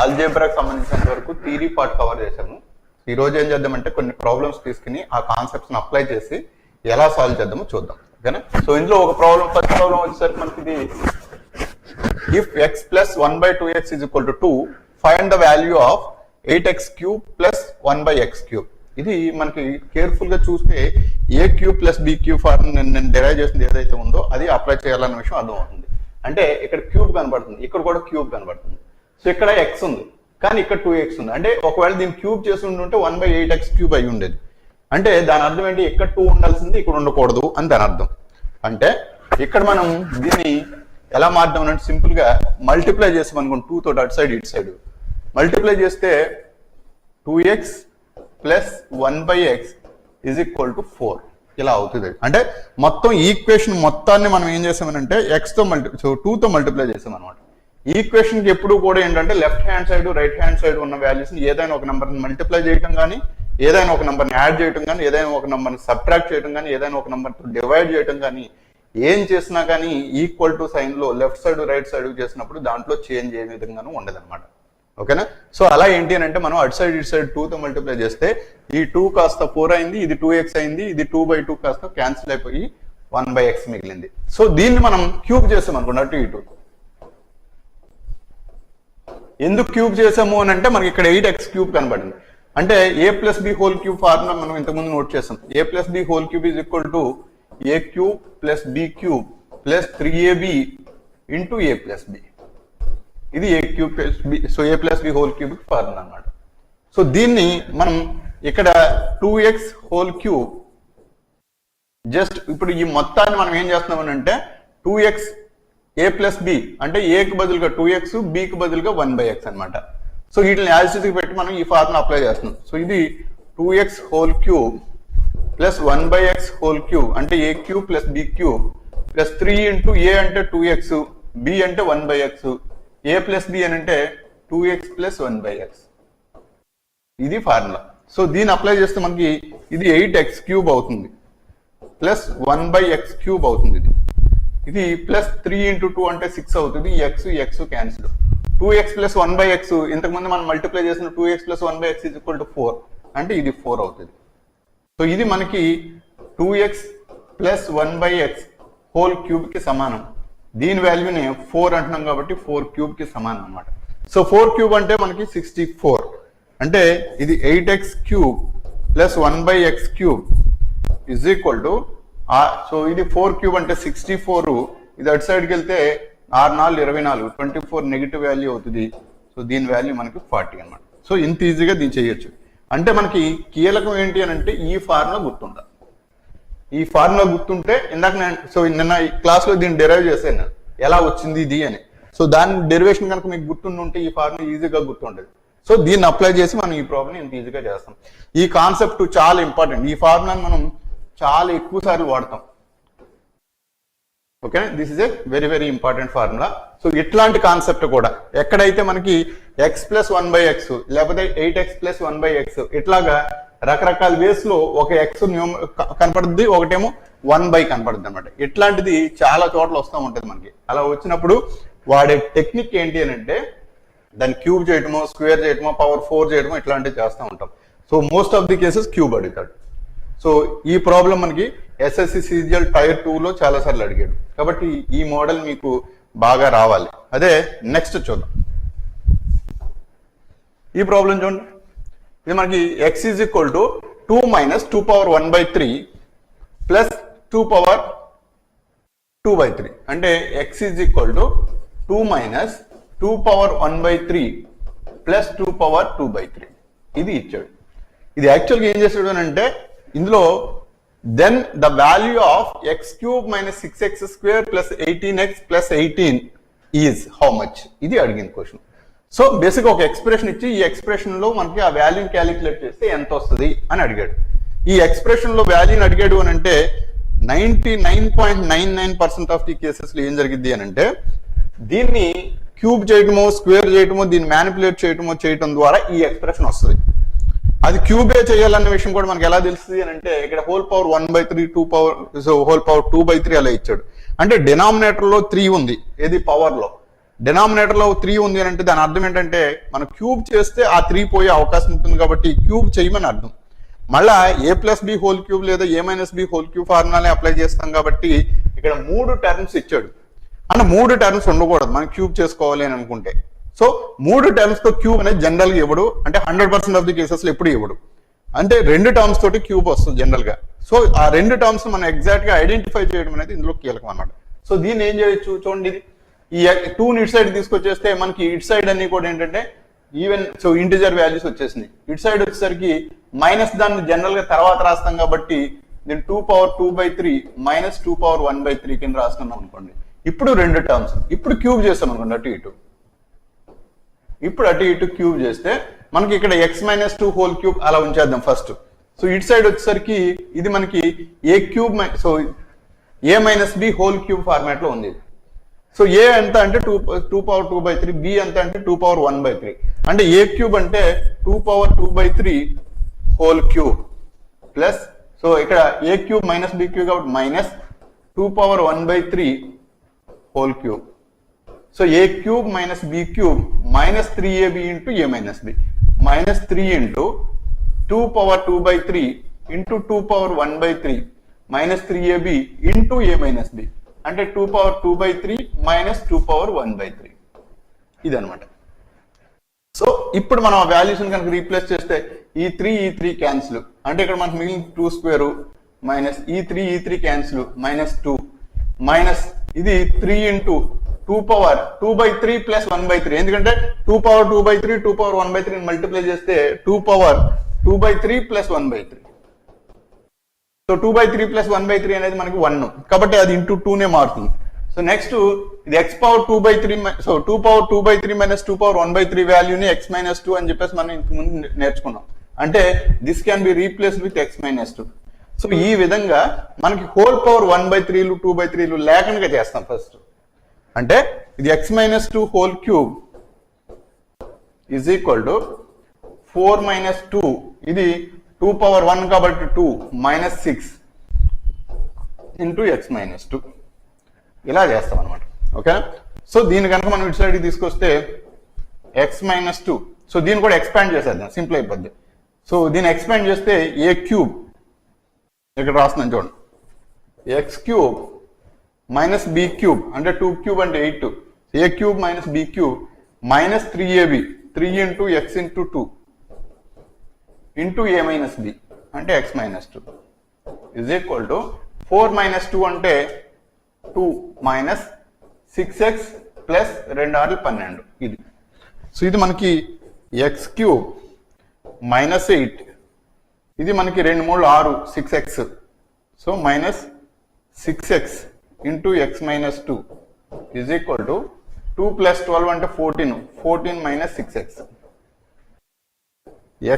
ఆల్జీబ్రాకి సంబంధించినంత వరకు theory part cover చేసాము. ఈ రోజు ఏం చేద్దామంటే కొన్ని ప్రాబ్లమ్స్ తీసుకుని ఆ కాన్సెప్ట్స్ని అప్లై చేసి ఎలా సాల్వ్ చేద్దామో చూద్దాం. ఓకేనా? సో ఇందులో ఒక ప్రాబ్లం, ఫస్ట్ ప్రాబ్లం వచ్చేసరికి మనకి ఇది if x plus 1 by 2x is equal to 2, find the value of 8x cube plus 1 by x cube. ఇది మనకి కేర్ఫుల్ గా చూస్తే a cube plus B cube form నేను డెరైవ్ చేసింది ఏదైతే ఉందో అది అప్లై చేయాలన్న విషయం అర్థం అవుతుంది. అంటే ఇక్కడ క్యూబ్ కనబడుతుంది, ఇక్కడ కూడా క్యూబ్ కనబడుతుంది. సో ఇక్కడ ఎక్స్ ఉంది కానీ ఇక్కడ 2x ఉంది. అంటే ఒకవేళ దీన్ని క్యూబ్ చేసి ఉంటే 1 by 8x క్యూబ్ అయి ఉండేది. అంటే దాని అర్థం ఏంటి, ఇక్కడ 2 ఉండాల్సింది ఇక్కడ ఉండకూడదు అని దాని అర్థం. అంటే ఇక్కడ మనం దీన్ని ఎలా మార్దాం అంటే సింపుల్ గా మల్టిప్లై చేస్తాం అనుకోండి, 2 తోటి అటు సైడ్ ఇటు సైడ్ మల్టిప్లై చేస్తే 2x plus 1 by x is equal to 4 ఇలా అవుతుంది. అంటే మొత్తం ఈక్వేషన్ మొత్తాన్ని మనం ఏం చేసామనంటే ఎక్స్ తో సో 2 తో మల్టిప్లై చేసాం అనమాట. ఈక్వేషన్ కి ఎప్పుడు కూడా ఏంటంటే left hand side right hand side ఉన్న వాల్యూస్ ని ఏదైనా ఒక నెంబర్ని మల్టిప్లై చేయడం కానీ, ఏదైనా ఒక నెంబర్ని యాడ్ చేయడం కానీ, ఏదైనా ఒక నెంబర్ని సబ్ట్రాక్ట్ చేయడం కానీ, ఏదైనా ఒక నెంబర్తో డివైడ్ చేయడం కానీ, ఏం చేసినా కానీ ఈక్వల్ టు సైన్ లో లెఫ్ట్ సైడ్ రైట్ సైడ్ చేసినప్పుడు దాంట్లో చేంజ్ ఏ విధంగానూ ఉండదు అనమాట. ఓకేనా? సో అలా ఏంటి అని అంటే మనం అటు సైడ్ ఇటు సైడ్ 2 తో మల్టిప్లై చేస్తే ఈ 2 కాస్త 4 అయింది, ఇది 2x అయింది, ఇది 2/2 కాస్త క్యాన్సిల్ అయిపోయి 1/x మిగిలింది. సో దీన్ని మనం క్యూబ్ చేసాం అనుకోండి అటు ఇటు. ఎందుకు క్యూబ్ చేసాము అని అంటే మనకి ఇక్కడ 8x క్యూబ్ కనబడింది. అంటే a plus B whole cube formula మనం ఇంతకుముందు నోట్ చేసాం. a plus B whole cube is equal to a cube plus B cube plus 3ab into a plus B. ఇది a cube plus B, so a plus B whole cube formula అన్నమాట. So దీన్ని మనం ఇక్కడ 2x whole cube just ఇప్పుడు ఈ మొత్తాన్ని మనం ఏం చేస్తున్నాం అంటే 2x a ప్లస్ బి అంటే ఏకి బదులుగా 2x, బికి బదులుగా 1/x అనమాట. సో వీటిని యాజిటీకి పెట్టి మనం ఈ ఫార్ములా అప్లై చేస్తున్నాం. సో ఇది 2x whole cube plus 1/x whole cube అంటే a cube plus B cube plus 3 into a అంటే 2x, b అంటే 1/x, a ప్లస్ బి అని అంటే 2x ప్లస్ 1/x. ఇది ఫార్ములా. సో దీన్ని అప్లై చేస్తే మనకి ఇది 8x క్యూబ్ అవుతుంది ప్లస్ 1/x క్యూబ్ అవుతుంది. ఇది ప్లస్ 3 ఇంటూ 2 అంటే 6 అవుతుంది. x cancel. 2x plus 1/x ఇంతకుముందు మనం మల్టిప్లై చేసిన 2x plus 1/x is equal to 4 అంటే ఇది 4 అవుతుంది. సో ఇది మనకి 2x plus 1/x whole cube కి సమానం. దీని వాల్యూని 4 అంటున్నాం కాబట్టి 4 క్యూబ్ కి సమానం అన్నమాట. సో 4 క్యూబ్ అంటే మనకి 64. అంటే ఇది 8x cube plus 1/x cube is equal to so ఇది 4 క్యూబ్ అంటే 64. ఇది అటు సైడ్కి వెళ్తే 6 4 24, 24 నెగిటివ్ వాల్యూ అవుతుంది. సో దీని వాల్యూ మనకి 40 అనమాట. సో ఇంత ఈజీగా దీన్ని చేయొచ్చు. అంటే మనకి కీలకం ఏంటి అని అంటే ఈ ఫార్ములా గుర్తుండాలి. ఈ ఫార్ములా గుర్తుంటే ఇందాక నేను నిన్న క్లాస్ లో దీన్ని డెరైవ్ చేశాను ఎలా వచ్చింది ఇది అని. సో దాని డెరివేషన్ కనుక మీకు గుర్తుంటే ఈ ఫార్ములా ఈజీగా గుర్తుండదు. సో దీన్ని అప్లై చేసి మనం ఈ ప్రాబ్లం ఇంత ఈజీగా చేస్తాం. ఈ కాన్సెప్ట్ చాలా ఇంపార్టెంట్. ఈ ఫార్ములాని మనం చాలా ఎక్కువ సార్లు వాడతాం. Okay, this is a very very important formula. So ఇట్లాంటి కాన్సెప్ట్ కూడా ఎక్కడైతే మనకి x ప్లస్ 1/x లేకపోతే 8x ప్లస్ 1/x ఇట్లాగా రకరకాల వేస్ లో ఒక x కనపడుద్ది, ఒకటేమో 1/, కనపడుద్ది అనమాట. ఇట్లాంటిది చాలా చోట్ల వస్తూ ఉంటుంది మనకి. అలా వచ్చినప్పుడు వాడే టెక్నిక్ ఏంటి అని అంటే దాన్ని క్యూబ్ చేయటమో, స్క్వేర్ చేయటమో, పవర్ 4 చేయటమో ఇట్లాంటివి చేస్తూ ఉంటాం. So most of the cases cube అడుగుతాడు. సో ఈ ప్రాబ్లం మనకి ఎస్ఎస్సి సిజిఎల్ టైర్ 2 లో చాలా సార్లు అడిగాడు. కాబట్టి ఈ మోడల్ మీకు బాగా రావాలి. అదే నెక్స్ట్ చూద్దాం. ఈ ప్రాబ్లం చూడండి. ఇది మనకి x is equal to 2 minus 2 power 1/3 plus 2 power 2/3 అంటే x is equal to 2 minus 2 power 1/3 plus 2 power 2/3 ఇది ఇచ్చాడు. ఇది యాక్చువల్గా ఏం చేస్తాడు అని అంటే ఇందులో then the value of x cube minus 6x square plus 18x plus 18 is how much, ఇది అడిగింది క్వశ్చన్. సో బేసిక్ ఒక ఎక్స్ప్రెషన్ ఇచ్చి ఈ ఎక్స్ప్రెషన్ లో మనకి ఆ వాల్యూని క్యాలిక్యులేట్ చేస్తే ఎంత వస్తుంది అని అడిగాడు. ఈ ఎక్స్ప్రెషన్ లో వాల్యూని అడిగాడు అని అంటే 99.99% ఆఫ్ ది కేసెస్ లో ఏం జరిగింది అని అంటే దీన్ని క్యూబ్ చేయటమో, స్క్వేర్ చేయటమో, దీన్ని మ్యానిపులేట్ చేయటం ద్వారా ఈ ఎక్స్ప్రెషన్ వస్తుంది. అది క్యూబే చేయాలన్న విషయం కూడా మనకి ఎలా తెలుస్తుంది అని అంటే ఇక్కడ whole power 1/3 2 power whole power 2/3 అలా ఇచ్చాడు. అంటే డినామినేటర్ లో 3 ఉంది, ఏది పవర్ లో. డినామినేటర్లో 3 ఉంది అని అంటే దాని అర్థం ఏంటంటే మనం క్యూబ్ చేస్తే ఆ 3 పోయే అవకాశం ఉంటుంది కాబట్టి క్యూబ్ చేయమని అర్థం. మళ్ళా a+b హోల్ క్యూబ్ లేదా a-b హోల్ క్యూబ్ ఫార్ములానే అప్లై చేస్తాం కాబట్టి ఇక్కడ 3 టర్మ్స్ ఇచ్చాడు. అంటే 3 టర్మ్స్ ఉండకూడదు మనం క్యూబ్ చేసుకోవాలి అని అనుకుంటే. సో 3 టర్మ్స్ తో క్యూబ్ అనేది జనరల్గా ఇవ్వడు, అంటే 100% ఆఫ్ ది కేసెస్ లో ఎప్పుడు ఇవ్వడు. అంటే 2 టర్మ్స్ తోటి క్యూబ్ వస్తుంది జనరల్ గా. సో ఆ 2 టర్మ్స్ మనం ఎగ్జాక్ట్ గా ఐడెంటిఫై చేయడం అనేది ఇందులో కీలకం అన్నమాట. సో దీన్ని ఏం చేయొచ్చు చూడండి, ఈ 2 ఇటు సైడ్ తీసుకొచ్చేస్తే మనకి ఇటు సైడ్ అన్ని కూడా ఏంటంటే ఈవెన్ సో ఇంటిజర్ వాల్యూస్ వచ్చేసినాయి. ఇటు సైడ్ వచ్చేసరికి మైనస్ దాన్ని జనరల్ గా తర్వాత రాస్తాం కాబట్టి దీన్ని 2^2/3 - 2^1/3 కింద రాసుకున్నాం అనుకోండి. ఇప్పుడు 2 టర్మ్స్ ఇప్పుడు క్యూబ్ చేస్తాం అనుకోండి అటు ఇటు. ఇప్పుడు అటు ఇటు క్యూబ్ చేస్తే మనకి ఇక్కడ x-2 హోల్ క్యూబ్ అలా ఉంచేద్దాం ఫస్ట్. సో ఇటు సైడ్ వచ్చేసరికి ఇది మనకి a cube so a-b whole cube format లో ఉంది. సో a ఎంత అంటే 2^2/3, b ఎంత అంటే 2^1/3. అంటే a క్యూబ్ అంటే 2^2/3 హోల్ క్యూబ్ ప్లస్ సో ఇక్కడ a క్యూబ్ - b క్యూబ్ కాబట్టి -2^1/3 whole cube. So a cube - b cube -3ab into a-b -3 into 2^2/3 into 2^1/3 -3ab into a-b అంటే 2^2/3 - 2^1/3 ఇది అనమాట. సో ఇప్పుడు మనం ఆ వాల్యూస్ కనుక రీప్లేస్ చేస్తే ఈ 3 క్యాన్సిల్, అంటే ఇక్కడ మనకు మిగిలిన 2² మైనస్ ఈ 3 క్యాన్సిల్ -2 మైనస్ ఇది 3 ఇంటూ 2^2/3 + 1/3. ఎందుకంటే 2^2/3 2^1/3 మల్టిప్లై చేస్తే 2^2/3 + 1/3. సో 2/3 + 1/3 అనేది మనకి 1 కాబట్టి అది ఇంటూ 2 నే మారుతుంది. సో నెక్స్ట్ ఇది x^2/3 సో 2^2/3 - 2^1/3 వాల్యూని x-2 అని చెప్పేసి మనం ఇంతకు ముందు నేర్చుకున్నాం. అంటే this can be replaced with x-2. So ఈ విధంగా మనకి హోల్ పవర్ 1/3 2/3 లేకుండా చేస్తాం ఫస్ట్. అంటే ఇది x-2 whole cube is equal to 4 - 2 ఇది 2^1 కాబట్టి 2 -6 ఇంటూ x-2 ఇలా చేస్తాం అనమాట. ఓకేనా? సో దీని కనుక మనం ఇటు సైడ్ తీసుకొస్తే x-2 సో దీన్ని కూడా ఎక్స్పాండ్ చేసేద్దాం, సింపుల్ అయిపోద్ది. సో దీన్ని ఎక్స్పాండ్ చేస్తే a క్యూబ్ ఇక్కడ రాస్తున్నాను చూడండి, x³ - b³ అంటే 2 క్యూబ్ అంటే 8 a³ - b³ -3ab 3 into x into 2 into a-b అంటే x-2 ఇజ్ ఈక్వల్ టు 4 - 2 అంటే 2 -6x ప్లస్ 2 6 12 ఇది. సో ఇది మనకి x³ -8 ఇది మనకి 2 3 6 6x so -6x into x-2 is equal to 2 + 12 అంటే 14 - 6x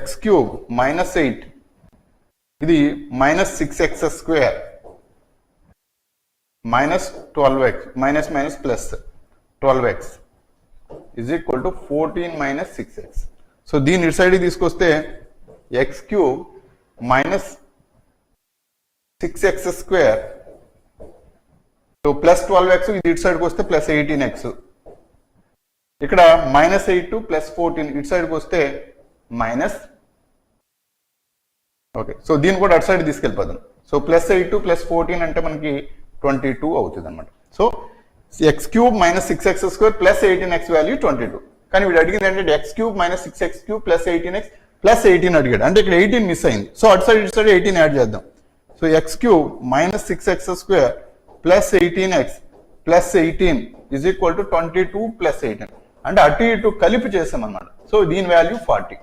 x³ -8 ఇది -6x² -12x plus 12x is equal to 14 - 6x. So దీన్ని ఇటు సైడ్ తీసుకొస్తే x³ -6x² ప్లస్ 12x ఇది ఇటు సైడ్కి వస్తే ప్లస్ 18x ఇక్కడ -8 ప్లస్ 14 ఇటు సైడ్కి వస్తే మైనస్. ఓకే, సో దీన్ని కూడా అటు సైడ్ తీసుకెళ్ళిపోదాం. సో +8 + 14 అంటే మనకి 22 అవుతుంది అనమాట. So x³ -6x² plus 18x value 22. కానీ వీడు అడిగింది ఏంటంటే x³ -6x³ plus 18x plus 18 అడిగాడు, అంటే ఇక్కడ 18 మిస్ అయింది. సో అటు సైడ్ ఇటు సైడ్ 18 యాడ్ చేద్దాం. So x³ -6x² plus 18x plus 18 is equal to 22 + 18 అంటే అటు ఇటు కలిపి చేసాం అనమాట. సో దీని వాల్యూ 40.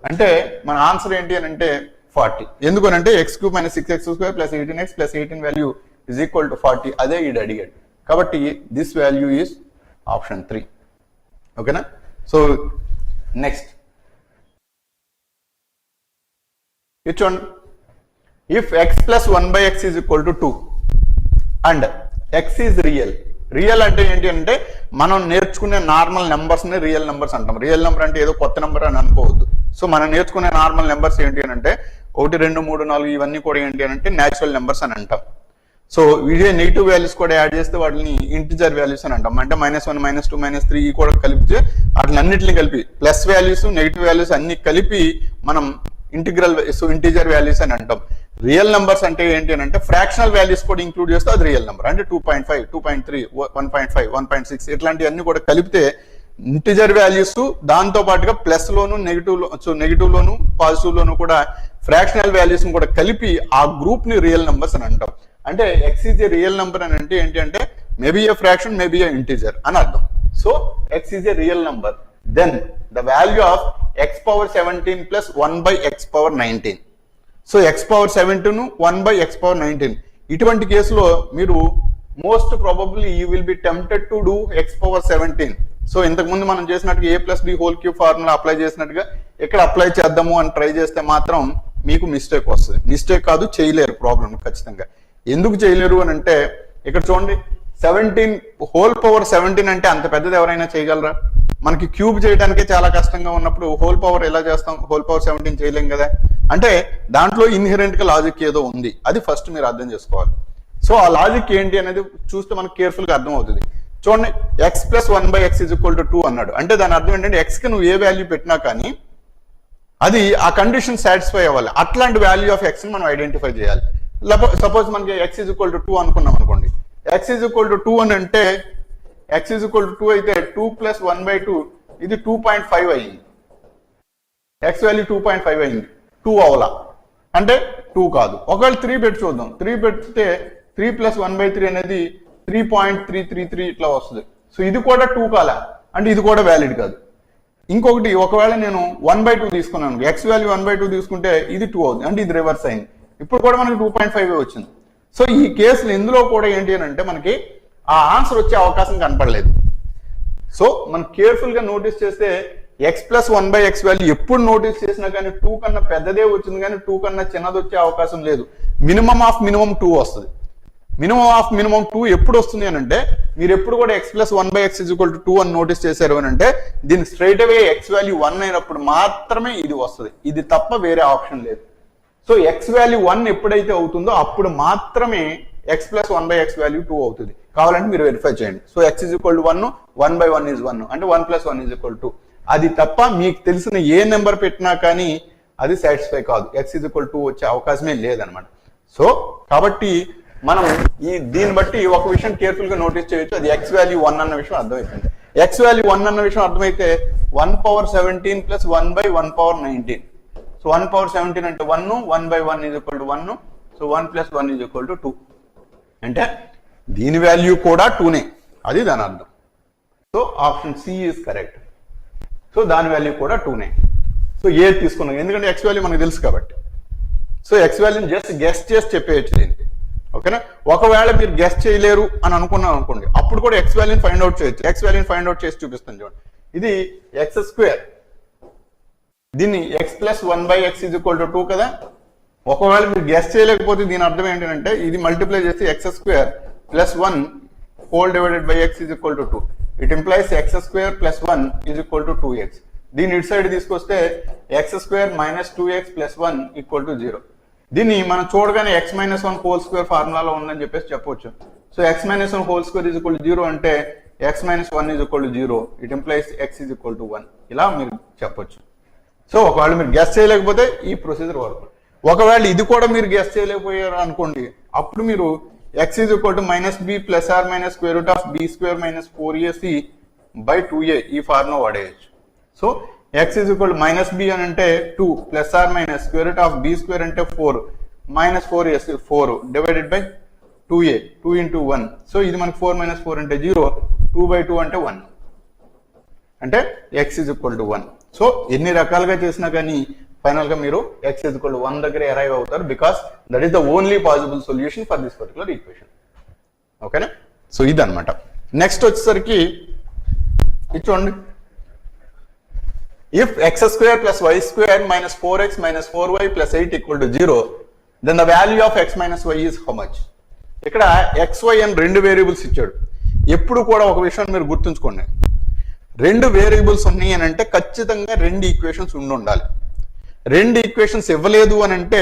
అంటే మన ఆన్సర్ ఏంటి అని అంటే 40. ఎందుకనంటే x³ -6x² plus 18x plus 18 value is equal to 40. అదే ఈడు అడిగాడు కాబట్టి దిస్ వాల్యూ ఈజ్ ఆప్షన్ 3. ఓకేనా? సో నెక్స్ట్ చూడండి, if x + 1/x is equal to 2 and x is real. Real అంటే ఏంటి అంటే మనం నేర్చుకునే నార్మల్ నెంబర్స్ ని రియల్ నెంబర్స్ అంటాం. రియల్ నెంబర్ అంటే ఏదో కొత్త నెంబర్ అని అనుకోవద్దు. సో మనం నేర్చుకునే నార్మల్ నెంబర్స్ ఏంటి అని అంటే 1 2 3 4 ఇవన్నీ కూడా ఏంటి అని అంటే న్యాచురల్ నెంబర్స్ అని అంటాం. సో ఇదే నెగిటివ్ వాల్యూస్ కూడా యాడ్ చేస్తే వాటిని ఇంటిజర్ వాల్యూస్ అని అంటాం. అంటే -1 -2 -3 కూడా కలిపితే వాటిని అన్నింటిని కలిపి ప్లస్ వాల్యూస్ నెగిటివ్ వాల్యూస్ అన్ని కలిపి మనం ఇంటిజర్ వాల్యూస్ అని అంటాం. రియల్ నెంబర్స్ అంటే ఏంటి అని అంటే ఫ్రాక్షనల్ వాల్యూస్ కూడా ఇంక్లూడ్ చేస్తే అది రియల్ నెంబర్. అంటే 2.5 2.3 1.5 1.6 ఇట్లాంటివన్నీ కూడా కలిపితే ఇంటిజర్ వాల్యూస్ దాంతో పాటుగా ప్లస్ లోను నెగిటివ్ లోను పాజిటివ్ లోను కూడా ఫ్రాక్షనల్ వాల్యూస్ కూడా కలిపి ఆ గ్రూప్ ని రియల్ నెంబర్స్ అని అంటాం. అంటే X is a real number అని అంటే ఏంటి అంటే maybe a fraction maybe a integer అని అర్థం. So X is a real number then the value of X power 17 plus 1/x power 19. So X power 17 1/x power 19 ఇటువంటి కేసులో మీరు most probably you will be tempted to do X power 17. So ఇంతకు ముందు మనం చేసినట్టుగా a+b² formula apply చేసినట్టుగా ఇక్కడ apply చేద్దాము అని ట్రై చేస్తే మాత్రం మీకు మిస్టేక్ వస్తుంది. మిస్టేక్ కాదు, చేయలేరు ప్రాబ్లం ఖచ్చితంగా. ఎందుకు చేయలేరు అని అంటే ఇక్కడ చూడండి 17 హోల్ పవర్ 17 అంటే అంత పెద్దది ఎవరైనా చేయగలరా? మనకి క్యూబ్ చేయడానికే చాలా కష్టంగా ఉన్నప్పుడు హోల్ పవర్ ఎలా చేస్తాం? హోల్ పవర్ 17 చేయలేం కదా. అంటే దాంట్లో ఇన్హెరెంట్ గా లాజిక్ ఏదో ఉంది, అది ఫస్ట్ మీరు అర్థం చేసుకోవాలి. సో ఆ లాజిక్ ఏంటి అనేది చూస్తే మనకు కేర్ఫుల్ గా అర్థం అవుతుంది. చూడండి x + 1/x = 2 అన్నాడు. అంటే దాని అర్థం ఏంటంటే x కి నువ్వు ఏ వాల్యూ పెట్టినా కానీ అది ఆ కండిషన్ సాటిస్ఫై అవ్వాలి. అట్లాంటి వాల్యూ ఆఫ్ x ని మనం ఐడెంటిఫై చేయాలి. సపోజ్ మనకి x = 2 అనుకున్నాం అనుకోండి. x = 2 అని అంటే x = 2 అయితే 2 + 1/2 ఇది 2.5 అయింది. x వాల్యూ 2.5 అయింది, 2 అవలా అంటే 2 కాదు. ఒకవేళ 3 పెట్టి చూద్దాం. 3 పెడితే 3 + 1/3 అనేది 3.333 ఇట్లా వస్తుంది. సో ఇది కూడా 2 కాలా అంటే ఇది కూడా వ్యాలిడ్ కాదు. ఇంకొకటి ఒకవేళ నేను 1/2 తీసుకున్నాను, x వాల్యూ 1/2 తీసుకుంటే ఇది 2 అవుతుంది, అంటే ఇది రివర్స్ అయింది. ఇప్పుడు కూడా మనకి 2.5 వచ్చింది. సో ఈ కేసులు ఇందులో కూడా ఏంటి అని అంటే మనకి ఆ ఆన్సర్ వచ్చే అవకాశం కనపడలేదు. సో మనం కేర్ఫుల్ గా నోటీస్ చేస్తే x + 1/x వాల్యూ ఎప్పుడు నోటీస్ చేసినా కానీ 2 కన్నా పెద్దదే వచ్చింది, కానీ 2 కన్నా చిన్నది వచ్చే అవకాశం లేదు. మినిమం ఆఫ్ మినిమం 2 వస్తుంది. మినిమం ఆఫ్ మినిమం 2 ఎప్పుడు వస్తుంది అని అంటే మీరు ఎప్పుడు కూడా x + 1/x = 2 అని నోటీస్ చేశారు అని అంటే దీనికి స్ట్రైట్ అవే x వాల్యూ 1 అయినప్పుడు మాత్రమే ఇది వస్తుంది. ఇది తప్ప వేరే ఆప్షన్ లేదు. సో x వాల్యూ 1 ఎప్పుడైతే అవుతుందో అప్పుడు మాత్రమే x + 1/x వాల్యూ 2 అవుతుంది. కావాలంటే మీరు వెరిఫై చేయండి. సో x = 1 1/1 is 1 అంటే 1 + 1 = 2. అది తప్ప మీకు తెలిసిన ఏ నెంబర్ పెట్టినా కానీ అది సాటిస్ఫై కాదు. x = 2 వచ్చే అవకాశమే లేదనమాట. సో కాబట్టి మనం దీన్ని బట్టి ఒక విషయం కేర్ఫుల్ గా నోటీస్ చేయొచ్చు. అది x వాల్యూ 1 అన్న విషయం అర్థమైపోయింది. x వాల్యూ 1 అన్న విషయం అర్థమైతే 1/17 + 1/1/19. సో 1/17 అంటే 1, 1/1 = 1. సో 1 + 1 = 2. అంటే దీని వాల్యూ కూడా 2నే, అది దాని అర్థం. So option C is correct. So దాని వాల్యూ కూడా 2నే. సో ఏ తీసుకున్నాం ఎందుకంటే x వాల్యూ మనకు తెలుసు కాబట్టి. సో x వాల్యూని జస్ట్ గెస్ చేసి చెప్పేయచ్చు దీనికి. ఓకేనా? ఒకవేళ మీరు గెస్ చేయలేరు అని అనుకున్నాం అనుకోండి, అప్పుడు కూడా x వాల్యూని ఫైండ్ అవుట్ చేయొచ్చు. x వాల్యూని ఫైండ్ అవుట్ చేసి చూపిస్తాను చూడండి. ఇది x², దీన్ని x + 1/x = 2 కదా. ఒకవేళ మీరు గెస్ చేయలేకపోతే దీని అర్థం ఏంటంటే ఇది మల్టిప్లై చేసి x² + 1 / x = 2. It implies x² + 1 = 2x. దీన్ని ఇటు సైడ్ తీసుకొస్తే x² - 2x + 1 = 0. దీన్ని మనం చూడగానే x - 1 హోల్ స్క్వేర్ ఫార్ములాలో ఉందని చెప్పేసి చెప్పొచ్చు. సో x - 1 హోల్ స్క్వేర్ = 0 అంటే x - 1 = 0. It implies x = 1. ఇలా మీరు చెప్పొచ్చు. సో ఒకవేళ మీరు గెస్ చేయలేకపోతే ఈ ప్రొసీజర్ వర్క్. ఒకవేళ ఇది కూడా మీరు గెస్ చేయలేకపోయారు అనుకోండి, అప్పుడు మీరు x = -b ± √b² - 4ac/2a ఈ ఫార్ములా వాడేయచ్చు. సో x - b అని అంటే 2 ± √b² అంటే 4 -4ac 4 / 2a 2 × 1. సో ఇది మనకి 4 - 4 అంటే 0, 2/2 అంటే 1 అంటే x = 1. సో ఎన్ని రకాలుగా చేసినా కానీ ఫైనల్ గా మీరు x = 1 దగ్గర అరైవ్ అవుతారు. Because that is the only possible solution for this particular equation. ఓకేనా? సో ఇదన్నమాట. నెక్స్ట్ వచ్చేసరికి ఇది చూడండి. If x² + y² - 4x - 4y + 8 = 0, then the value of x - y is how much? ఇక్కడ xy అని 2 వేరియబుల్స్ ఇచ్చాడు. ఎప్పుడు కూడా ఒక విషయం మీరు గుర్తుంచుకోండి, 2 వేరియబుల్స్ ఉన్నాయి అని అంటే ఖచ్చితంగా 2 ఈక్వేషన్స్ ఉండాలి. 2 ఈక్వేషన్స్ ఇవ్వలేదు అని అంటే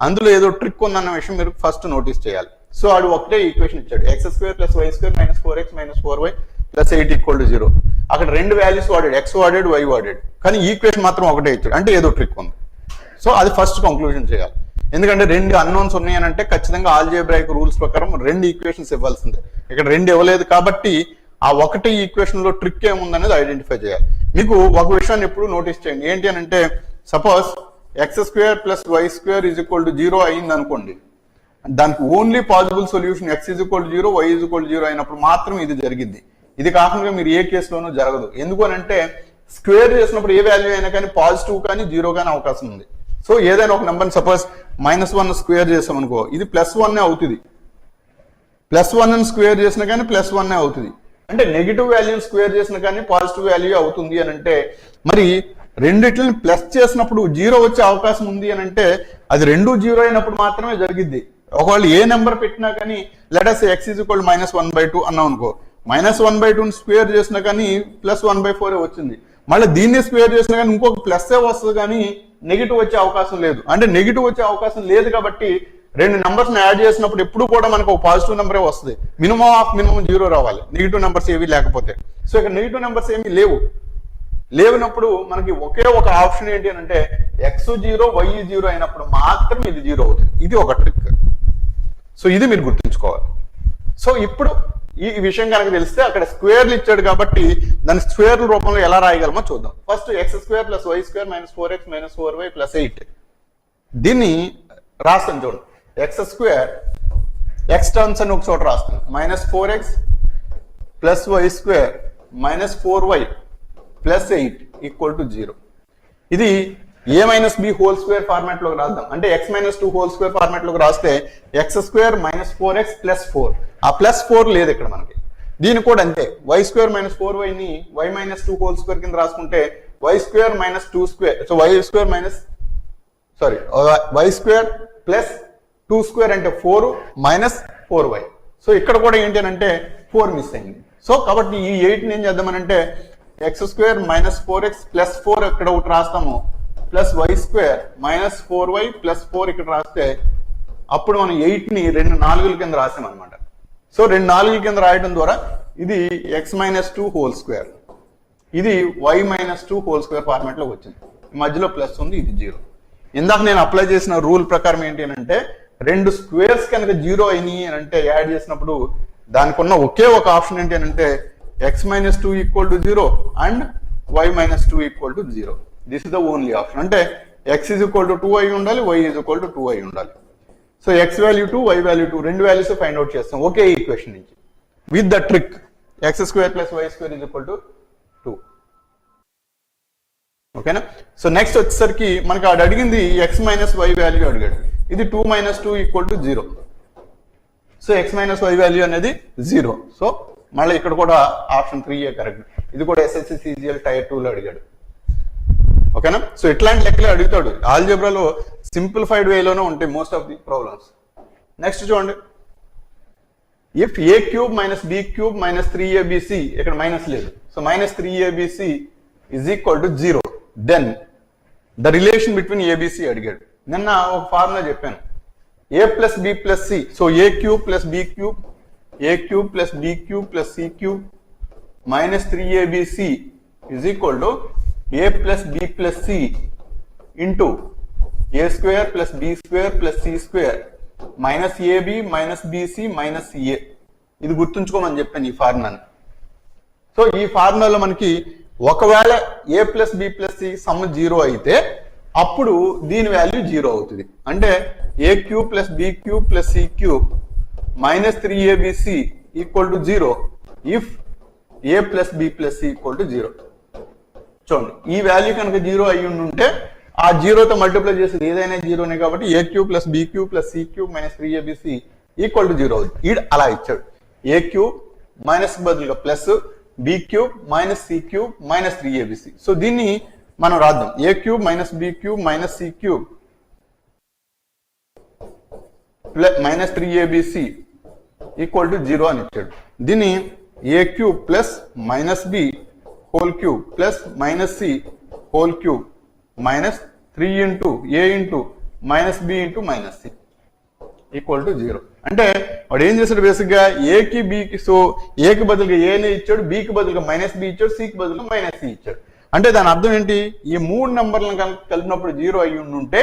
అందులో ఏదో ట్రిక్ ఉందన్న విషయం మీరు ఫస్ట్ నోటీస్ చేయాలి. సో వాడు ఒకటే ఈక్వేషన్ ఇచ్చాడు, X square plus why square minus 4x minus 4y plus 8 equal to 0. అక్కడ రెండు వాల్యూస్ వాడాడు, ఎక్స్ వాడాడు, వై వాడాడు, కానీ ఈక్వేషన్ మాత్రం ఒకటే ఇచ్చాడు, అంటే ఏదో ట్రిక్ ఉంది. సో అది ఫస్ట్ కంక్లూజన్ చేయాలి. ఎందుకంటే రెండు అన్నోన్స్ ఉన్నాయనంటే ఖచ్చితంగా ఆల్జీబ్రాయిక్ రూల్స్ ప్రకారం రెండు ఈక్వేషన్స్ ఇవ్వాల్సిందే. ఇక్కడ రెండు ఇవ్వలేదు కాబట్టి ఆ ఒకటి ఈక్వేషన్ లో ట్రిక్ ఏముందనేది ఐడెంటిఫై చేయాలి. మీకు ఒక విషయాన్ని ఎప్పుడు నోటీస్ చేయండి, ఏంటి అని అంటే suppose X square plus why square is equal to 0 అయింది అనుకోండి, దానికి only possible solution X is equal to 0, Y is equal to 0 అయినప్పుడు మాత్రం ఇది జరిగింది. ఇది కాకుండా మీరు ఏ కేసులోనూ జరగదు. ఎందుకు అని అంటే స్క్వేర్ చేసినప్పుడు ఏ వాల్యూ అయినా కానీ పాజిటివ్ కానీ 0 కానీ అవకాశం ఉంది. సో ఏదైనా ఒక నెంబర్ సపోజ్ -1 స్క్వేర్ చేసాం అనుకో, ఇది +1 అవుతుంది. +1 స్క్వేర్ చేసినా కానీ +1 అవుతుంది. అంటే నెగిటివ్ వాల్యూని స్క్వేర్ చేసినా కానీ పాజిటివ్ వాల్యూ అవుతుంది అని అంటే, మరి రెండిట్లని ప్లస్ చేసినప్పుడు 0 వచ్చే అవకాశం ఉంది అని అంటే అది రెండు 0 అయినప్పుడు మాత్రమే జరిగిద్ది. ఒకవేళ ఏ నెంబర్ పెట్టినా కానీ లెటస్ ఎక్స్ ఈజ్ ఈక్వల్ -1/2 అన్నాం అనుకో, -1/2 స్క్వేర్ చేసినా కానీ +1/4 వచ్చింది. మళ్ళీ దీన్ని స్క్వేర్ చేసినా కానీ ఇంకొక ప్లస్ వస్తుంది, కానీ నెగిటివ్ వచ్చే అవకాశం లేదు. అంటే నెగిటివ్ వచ్చే అవకాశం లేదు కాబట్టి రెండు నెంబర్స్ యాడ్ చేసినప్పుడు ఎప్పుడు కూడా మనకు ఒక పాజిటివ్ నెంబరే వస్తుంది. మినిమం ఆఫ్ మినిమం 0 రావాలి, నెగిటివ్ నెంబర్స్ ఏవి లేకపోతే. సో ఇక్కడ నెగిటివ్ నెంబర్స్ ఏమి లేవునప్పుడు మనకి ఒకే ఒక ఆప్షన్ ఏంటి అని అంటే x 0 y 0 అయినప్పుడు మాత్రం ఇది 0 అవుతుంది. ఇది ఒక ట్రిక్. సో ఇది మీరు గుర్తుంచుకోవాలి. సో ఇప్పుడు ఈ విషయం కనుక తెలిస్తే అక్కడ స్క్వేర్లు ఇచ్చాడు కాబట్టి దాని స్క్వేర్ల రూపంలో ఎలా రాయగలమో చూద్దాం. First X square plus why square minus 4x minus 4y plus 8. దీన్ని రాస్తాను చూడండి. ఎక్స్ స్క్వేర్ ఎక్స్ టర్మ్స్ అని ఒక చోట రాస్తాను, -4x plus why square minus 4y plus 8 equal to 0. ఇది a minus B whole square format లోకి రాద్దాం. అంటే x minus 2 whole square format లోకి రాస్తే X square minus 4x plus 4. ఆ ప్లస్ 4 లేదు ఇక్కడ మనకి. దీని కూడా అంతే, వై స్క్వేర్ మైనస్ 4y ని y మైనస్ 2 హోల్ స్క్వేర్ కింద రాసుకుంటే Y square minus 2 square, so Y square plus 2 square అంటే 4 మైనస్ 4y. సో ఇక్కడ కూడా ఏంటి అని అంటే 4 మిస్ అయింది. సో కాబట్టి ఈ 8 ఏం చేద్దామనంటే x square minus 4x plus 4 ఇక్కడ ఒకటి రాస్తాము, plus why square minus 4y plus 4 ఇక్కడ రాస్తే అప్పుడు మనం 8 ని 2 4ల కింద రాసాం అనమాట. సో 2 4ల కింద రాయడం ద్వారా ఇది ఎక్స్ మైనస్ 2 హోల్ స్క్వేర్, ఇది Y minus 2 whole square format లోకి వచ్చింది. మధ్యలో ప్లస్ ఉంది, ఇది 0. ఇందాక నేను అప్లై చేసిన రూల్ ప్రకారం ఏంటి అని అంటే రెండు స్క్వేర్స్ కనుక 0 అయినాయి అని అంటే యాడ్ చేసినప్పుడు దానికి ఉన్న ఒకే ఒక ఆప్షన్ ఏంటి అని అంటే x minus 2 equal to 0 and y minus 2 equal to 0. This is the only option. అంటే x is equal to 2 అయి ఉండాలి, y is equal to 2 అయి ఉండాలి. So x value 2, y value 2 రెండు వాల్యూస్ ఫైండ్ అవుట్ చేస్తాం ఒకే ఈక్వేషన్ నుంచి with the trick x square plus y square is equal to 2. ఓకేనా? So next వచ్చేసరికి మనకి ఆడు అడిగింది x మైనస్ y వాల్యూ అడిగాడు. ఇది 2 minus 2 equal to 0. So x minus y value అనేది 0. సో మళ్ళీ ఇక్కడ కూడా ఆప్షన్ 3 కరెక్ట్. ఇది కూడా ఎస్ఎస్సి సిజిఎల్ టైర్ 2 లో అడిగాడు. ఓకేనా? సో ఇట్లాంటి లెక్కలే అడుగుతాడు. ఆల్జీబ్రాలో సింప్లిఫైడ్ వేలోనే ఉంటాయి most of the problems. Next చూడండి, if a cube minus b cube minus 3abc, ఇక్కడ మైనస్ లేదు, so minus 3abc is equal to 0, then the relation between ABC అడిగాడు. నిన్న ఒక ఫార్ములా చెప్పాను, a plus b plus c. So a cube plus B cube, a cube plus b cube plus c cube minus 3abc is equal to a plus b plus c into a square plus b square plus c square minus ab minus bc minus ca. ఇది గుర్తుంచుకోమని చెప్పాను ఈ ఫార్ములాని. So ఈ ఫార్ములాలో మనకి ఒకవేళ a plus b plus c some 0 అయితే అప్పుడు దీని value 0 అవుతుంది. అంటే a cube plus b cube plus c cube minus 3abc equal to 0 if a plus b plus c equal to 0. చూడండి, ఈ వాల్యూ కనుక 0 అయ్యి ఉంటే ఆ 0తో మల్టిప్లై చేసేది ఏదైనా 0నే కాబట్టి a cube plus b cube plus c cube minus 3abc equal to 0 అవుతుంది. ఈడు అలా ఇచ్చాడు, a క్యూబ్ మైనస్ బదులుగా plus b cube minus c cube minus 3abc. So దీన్ని మనం రాద్దాం, a cube minus b cube minus c cube minus 3abc equal to 0 అని ఇచ్చాడు. దీన్ని a cube plus minus b whole cube plus minus c whole cube minus 3 into a into minus b into minus c equal to 0. అంటే వాడు ఏం చేశాడు బేసిక్గా ఏకి బికి, so ఏకి బదులుగా ఏనే ఇచ్చాడు, బికి బదులుగా -b ఇచ్చాడు, సికి బదులుగా -c ఇచ్చాడు. అంటే దాని అర్థం ఏంటి, ఈ 3 నంబర్లను కలిపినప్పుడు 0 అయ్యి ఉంటే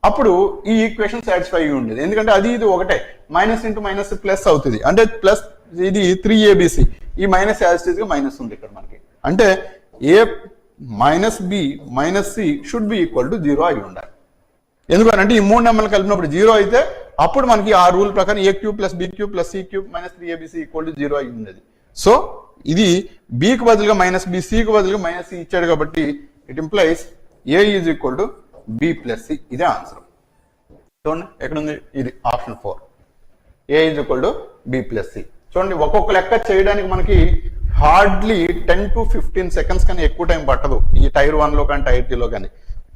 అప్పుడు ఈ ఈక్వేషన్ సాటిస్ఫై అయ్యి ఉండేది. ఎందుకంటే అది ఇది ఒకటే, మైనస్ ఇంటూ మైనస్ ప్లస్ అవుతుంది, అంటే ప్లస్ ఇది 3abc, ఈ మైనస్ యాజిటీస్గా మైనస్ ఉంది ఇక్కడ మనకి. అంటే a -b -c should be equal to 0 అయి ఉండాలి. ఎందుకంటే ఈ 3 నెంబర్లు కలిపినప్పుడు 0 అయితే అప్పుడు మనకి ఆ రూల్ ప్రకారం a³ + b³ + c³ - 3abc = 0 అయి ఉండేది. సో ఇది bకి బదులుగా -b, cకి బదులుగా -c ఇచ్చాడు కాబట్టి it implies a = b + c. ఇదే ఆన్సర్. చూడండి ఎక్కడ ఉంది, ఇది ఆప్షన్ 4, a = b + c. చూడండి ఒక్కొక్క లెక్క చేయడానికి మనకి హార్డ్లీ 10 to 15 సెకండ్స్ కానీ ఎక్కువ టైం పట్టదు. ఈ టైర్ 1లో కానీ టైర్ 2లో కానీ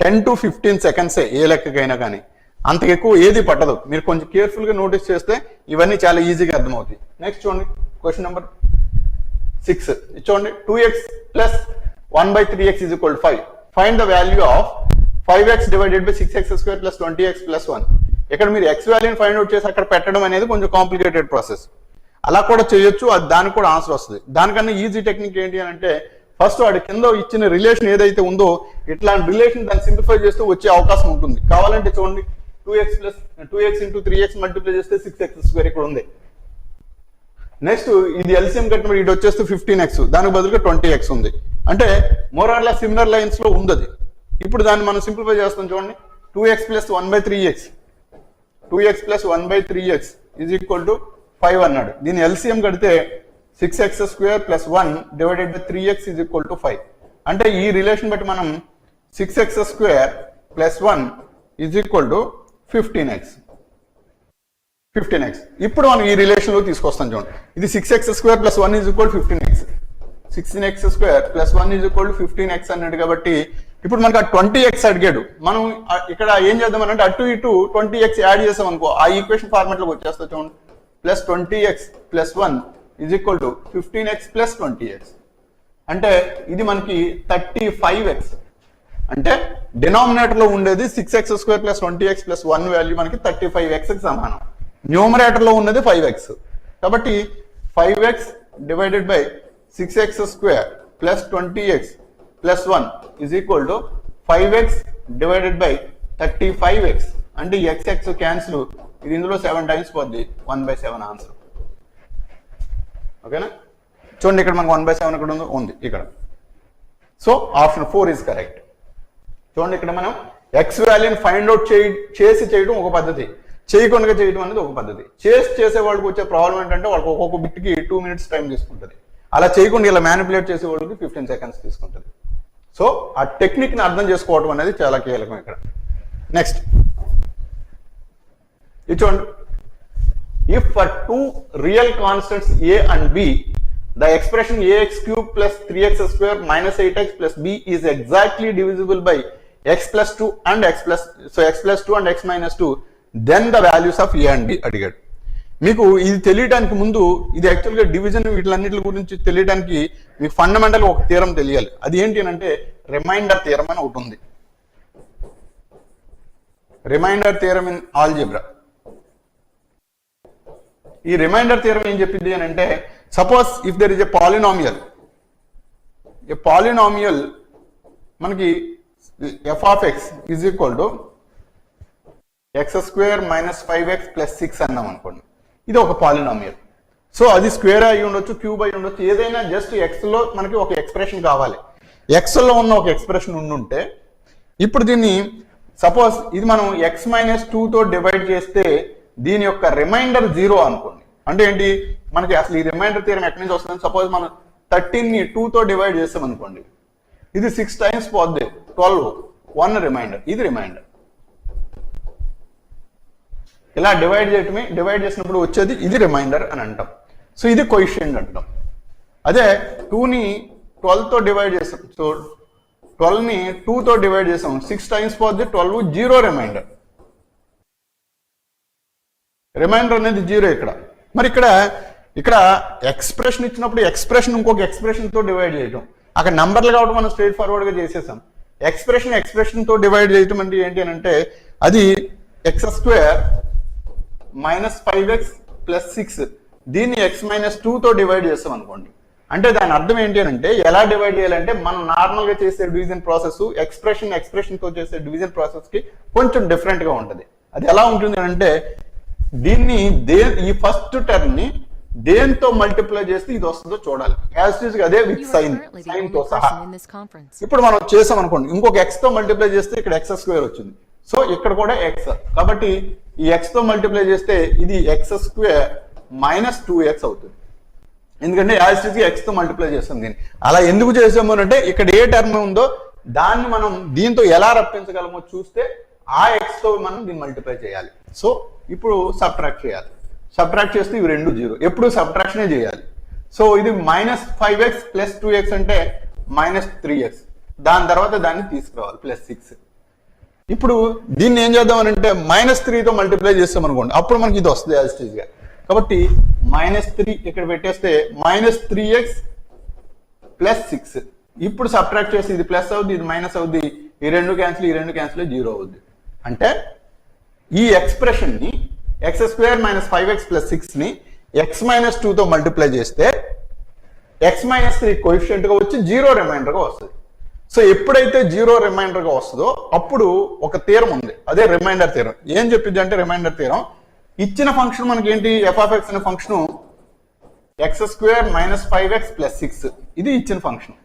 10 to 15 సెకండ్సే ఏ లెక్కకైనా కానీ, అంత ఎక్కువ ఏది పట్టదు. మీరు కొంచెం కేర్ఫుల్గా నోటీస్ చేస్తే ఇవన్నీ చాలా ఈజీగా అర్థమవుతాయి. నెక్స్ట్ చూడండి క్వశ్చన్ నెంబర్ 6 చూడండి, 2x + 1/3x = 5. Find the value of 5x / 6x² + 20x + 1. ఇక్కడ మీరు x వాల్యూని ఫైండ్ అవుట్ చేసి అక్కడ పెట్టడం అనేది కొంచెం కాంప్లికేటెడ్ ప్రాసెస్. అలా కూడా చేయొచ్చు, అది దానికి కూడా ఆన్సర్ వస్తుంది. దానికన్నా ఈజీ టెక్నిక్ ఏంటి అని అంటే, ఫస్ట్ వాడి కింద ఇచ్చిన రిలేషన్ ఏదైతే ఉందో ఇట్లాంటి రిలేషన్ దాన్ని సింప్లిఫై చేస్తూ వచ్చే అవకాశం ఉంటుంది. కావాలంటే చూడండి 2x × 3x మల్టిప్లై చేస్తే 6x² ఇక్కడ ఉంది. నెక్స్ట్ ఇది ఎల్సిఎం కట్టినప్పుడు ఇటు వచ్చేస్తే 15x, దానికి బదులుగా 20x ఉంది. అంటే more or less similar lines లో ఉంది అది. ఇప్పుడు దాన్ని మనం సింప్లిఫై చేస్తాం చూడండి, 2x + 1/3x 2x + 1/3x = 5 అన్నాడు. దీని ఎల్సిఎం కడితే 6x² + 1 / 3x = 5. అంటే ఈ రిలేషన్ బట్టి మనం 6x² + 1 = 15x. ఇప్పుడు మనం ఈ రిలేషన్ లో తీసుకొస్తాం చూడండి, ఇది 6x² + 1 = 15x, 16x² + 1 = 15x అన్నాడు. కాబట్టి ఇప్పుడు మనకు ఆ 20x అడిగాడు. మనం ఇక్కడ ఏం చేద్దామనంటే అటు ఇటు 20x యాడ్ చేసాం అనుకో, ఆ ఈక్వేషన్ ఫార్మాట్ లోకి వచ్చేస్తా చూడండి, +20x + 1 = 15x + 20x. అంటే ఇది మనకి 35x. అంటే డినామినేటర్ లో ఉండేది 6x² + 20x + 1 వాల్యూ మనకి 35x కి సమానం. న్యూమరేటర్ లో ఉన్నది 5x. కాబట్టి 5x / 6x² + 20x + 1 = 5x / 35x. అంటే x క్యాన్సిల్, ఇది ఇందులో 7 టైమ్స్ పోద్ది, 1/7 ఆన్సర్. ఓకేనా? చూడండి ఇక్కడ మనకు 1/7 ఇక్కడ ఉంది ఇక్కడ. So option 4 is correct. చూడండి ఇక్కడ మనం ఎక్స్ వాల్యూని ఫైండ్ అవుట్ చేసి చేయడం ఒక పద్ధతి, చేయకుండా చేయడం అనేది ఒక పద్ధతి. చేసే వాళ్ళకి వచ్చే ప్రాబ్లం ఏంటంటే వాళ్ళకి ఒక్కొక్క బిట్కి 2 minutes టైం తీసుకుంటుంది. అలా చేయకుండా ఇలా మ్యానిపులేట్ చేసే వాళ్ళకి 15 seconds తీసుకుంటుంది. సో ఆ టెక్నిక్ని అర్థం చేసుకోవడం అనేది చాలా కీలకం ఇక్కడ. నెక్స్ట్ ఇది చూడండి, if for 2 real constants a and b, the expression ax³ + 3x² - 8x + b is exactly divisible by x + 2 and x + 2 and x - 2, then the values of a and b అడిగాడు. మీకు ఇది తెలియడానికి ముందు ఇది యాక్చువల్గా డివిజన్ వీటిలన్నిటి గురించి తెలియడానికి మీకు ఫండమెంటల్ ఒక థియరం తెలియాలి. అది ఏంటి అంటే రిమైండర్ థియరం అని ఒకటి ఉంది. Remainder theorem in algebra. ఈ రిమైండర్ థియరం ఏం చెప్పింది అని అంటే, suppose if there is a polynomial మనకి f of x is equal to x² - 5x + 6 అన్నాం అనుకోండి. ఇది ఒక పాలినామియల్. సో అది స్క్వేర్ అయి ఉండొచ్చు, క్యూబ్ అయి ఉండొచ్చు, ఏదైనా జస్ట్ ఎక్స్లో మనకి ఒక ఎక్స్ప్రెషన్ కావాలి. ఎక్స్లో ఉన్న ఒక ఎక్స్ప్రెషన్ ఉండుంటే ఇప్పుడు దీన్ని సపోజ్ ఇది మనం x - 2తో డివైడ్ చేస్తే దీని యొక్క రిమైండర్ 0 అనుకోండి. అంటే ఏంటి, మనకి అసలు ఈ రిమైండర్ థియరం ఎక్కడి నుంచి వస్తుంది? సపోజ్ మనం 13ని 2తో డివైడ్ చేస్తాం అనుకోండి, ఇది 6 టైమ్స్ పోద్ది, 12, 1 రిమైండర్. ఇది రిమైండర్. ఇలా డివైడ్ చేసినప్పుడు వచ్చేది ఇది రిమైండర్ అని అంటాం. సో ఇది కోఎఫిషియంట్ అంటాం. అదే 2ని 12తో డివైడ్ చేస్తాం, సో 12ని 2తో డివైడ్ చేసాం, 6 టైమ్స్ పోద్ది, 12, 0 రిమైండర్. రిమైండర్ అనేది 0 ఇక్కడ. మరి ఇక్కడ ఎక్స్ప్రెషన్ ఇచ్చినప్పుడు ఎక్స్ప్రెషన్ ఇంకొక ఎక్స్ప్రెషన్తో డివైడ్ చేయటం, అక్కడ నంబర్లు కాబట్టి మనం స్ట్రైట్ ఫార్వర్డ్గా చేసేసాం. ఎక్స్ప్రెషన్తో డివైడ్ చేయటం అంటే ఏంటి అని అంటే అది x² మైనస్ 5x ప్లస్ 6 దీన్ని x మైనస్ 2 తో డివైడ్ చేస్తాం అనుకోండి. అంటే దాని అర్థం ఏంటి అంటే ఎలా డివైడ్ చేయాలంటే మనం నార్మల్ గా చేసే డివిజన్ ప్రాసెస్ ఎక్స్ప్రెషన్ తో చేసే డివిజన్ ప్రాసెస్ కి కొంచెం డిఫరెంట్ గా ఉంటుంది. అది ఎలా ఉంటుంది అంటే దీన్ని ఈ ఫస్ట్ టర్మ్ ని దేంతో మల్టిప్లై చేస్తే ఇది వస్తుందో చూడాలి. యాజ్ ఇట్ ఈస్ అదే విత్ సైన్ తో సహా. ఇప్పుడు మనం చేసాం అనుకోండి, ఇంకొక x తో మల్టిప్లై చేస్తే ఇక్కడ x స్క్వేర్ వచ్చింది. సో ఇక్కడ కూడా x, కాబట్టి ఈ x తో మల్టిప్లై చేస్తే ఇది x స్క్వేర్ మైనస్ 2x అవుతుంది. ఎందుకంటే యాజ్ ఇట్ ఈస్ x తో మల్టిప్లై చేస్తాం దీన్ని. అలా ఎందుకు చేసాము అంటే ఇక్కడ ఏ టర్మ్ ఉందో దాన్ని మనం దీంతో ఎలా రప్పించగలమో చూస్తే ఆ x తో మనం దీన్ని మల్టిప్లై చేయాలి. సో ఇప్పుడు సబ్ట్రాక్ట్ చేయాలి. సబ్ట్రాక్ట్ చేస్తే ఇవి రెండు 0. ఎప్పుడు సబ్ట్రాక్షనే చేయాలి. సో ఇది మైనస్ 5x ప్లస్ 2x అంటే మైనస్ 3x. దాని తర్వాత దాన్ని తీసుకురావాలి ప్లస్ 6. ఇప్పుడు దీన్ని ఏం చేద్దాం అంటే మైనస్ 3తో మల్టిప్లై చేస్తాం అనుకోండి, అప్పుడు మనకి ఇది వస్తుంది యాజ్ ఇట్ ఈస్ గా. కాబట్టి మైనస్ 3 ఇక్కడ పెట్టేస్తే మైనస్ 3x ప్లస్ 6. ఇప్పుడు సబ్ట్రాక్ట్ చేసి ఇది ప్లస్ అవుద్ది, ఇది మైనస్ అవుద్ది, ఈ రెండు క్యాన్సిల్ 0 అవుద్ది. అంటే ఈ ఎక్స్ప్రెషన్ ని x square minus 5x plus 6 ని x మైనస్ 2తో మల్టిప్లై చేస్తే x మైనస్ 3 కోఎఫిషియంట్ గా వచ్చి 0 రిమైండర్ గా వస్తుంది. సో ఎప్పుడైతే 0 రిమైండర్ గా వస్తుందో అప్పుడు ఒక థీరం ఉంది, అదే రిమైండర్ థీరం. ఏం చెప్పింది అంటే రిమైండర్ థీరం ఇచ్చిన ఫంక్షన్ మనకి ఏంటి, f ఆఫ్ x అనే function x square minus 5x plus 6 ఇది ఇచ్చిన ఫంక్షన్.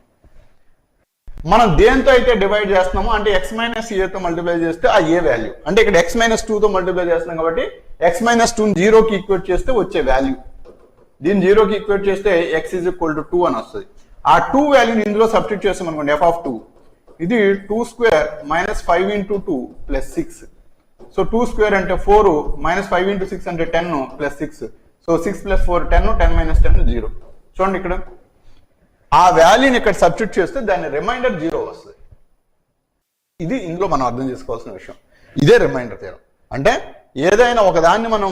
మనం దేంతో అయితే డివైడ్ చేస్తున్నామో అంటే x మైనస్ ఏతో మల్టిప్లై చేస్తే ఆ ఏ వాల్యూ, అంటే ఇక్కడ x మైనస్ 2తో మల్టిప్లై చేస్తున్నాం కాబట్టి x మైనస్ 2ని 0కి ఈక్వేట్ చేస్తే వచ్చే వాల్యూ, దీన్ని 0కి ఈక్వేట్ చేస్తే x ఈజ్ ఈక్వల్ టు 2 అని వస్తుంది. ఆ 2 వాల్యూని ఇందులో సబ్స్టిట్యూట్ చేస్తాం అనుకోండి, f ఆఫ్ 2 ఇది 2 square minus 5 into 2 plus 6. So 2 square అంటే 4 మైనస్ 5 ఇంటూ 6 అంటే 10 ప్లస్ 6. So 6 plus 4 10, 10 minus 10 0. చూడండి ఇక్కడ ఆ వాల్యూని ఇక్కడ సబ్స్టిట్యూట్ చేస్తే దాని రిమైండర్ 0 వస్తుంది. ఇది ఇందులో మనం అర్థం చేసుకోవాల్సిన విషయం. ఇదే రిమైండర్ థియరం. అంటే ఏదైనా ఒక దాన్ని మనం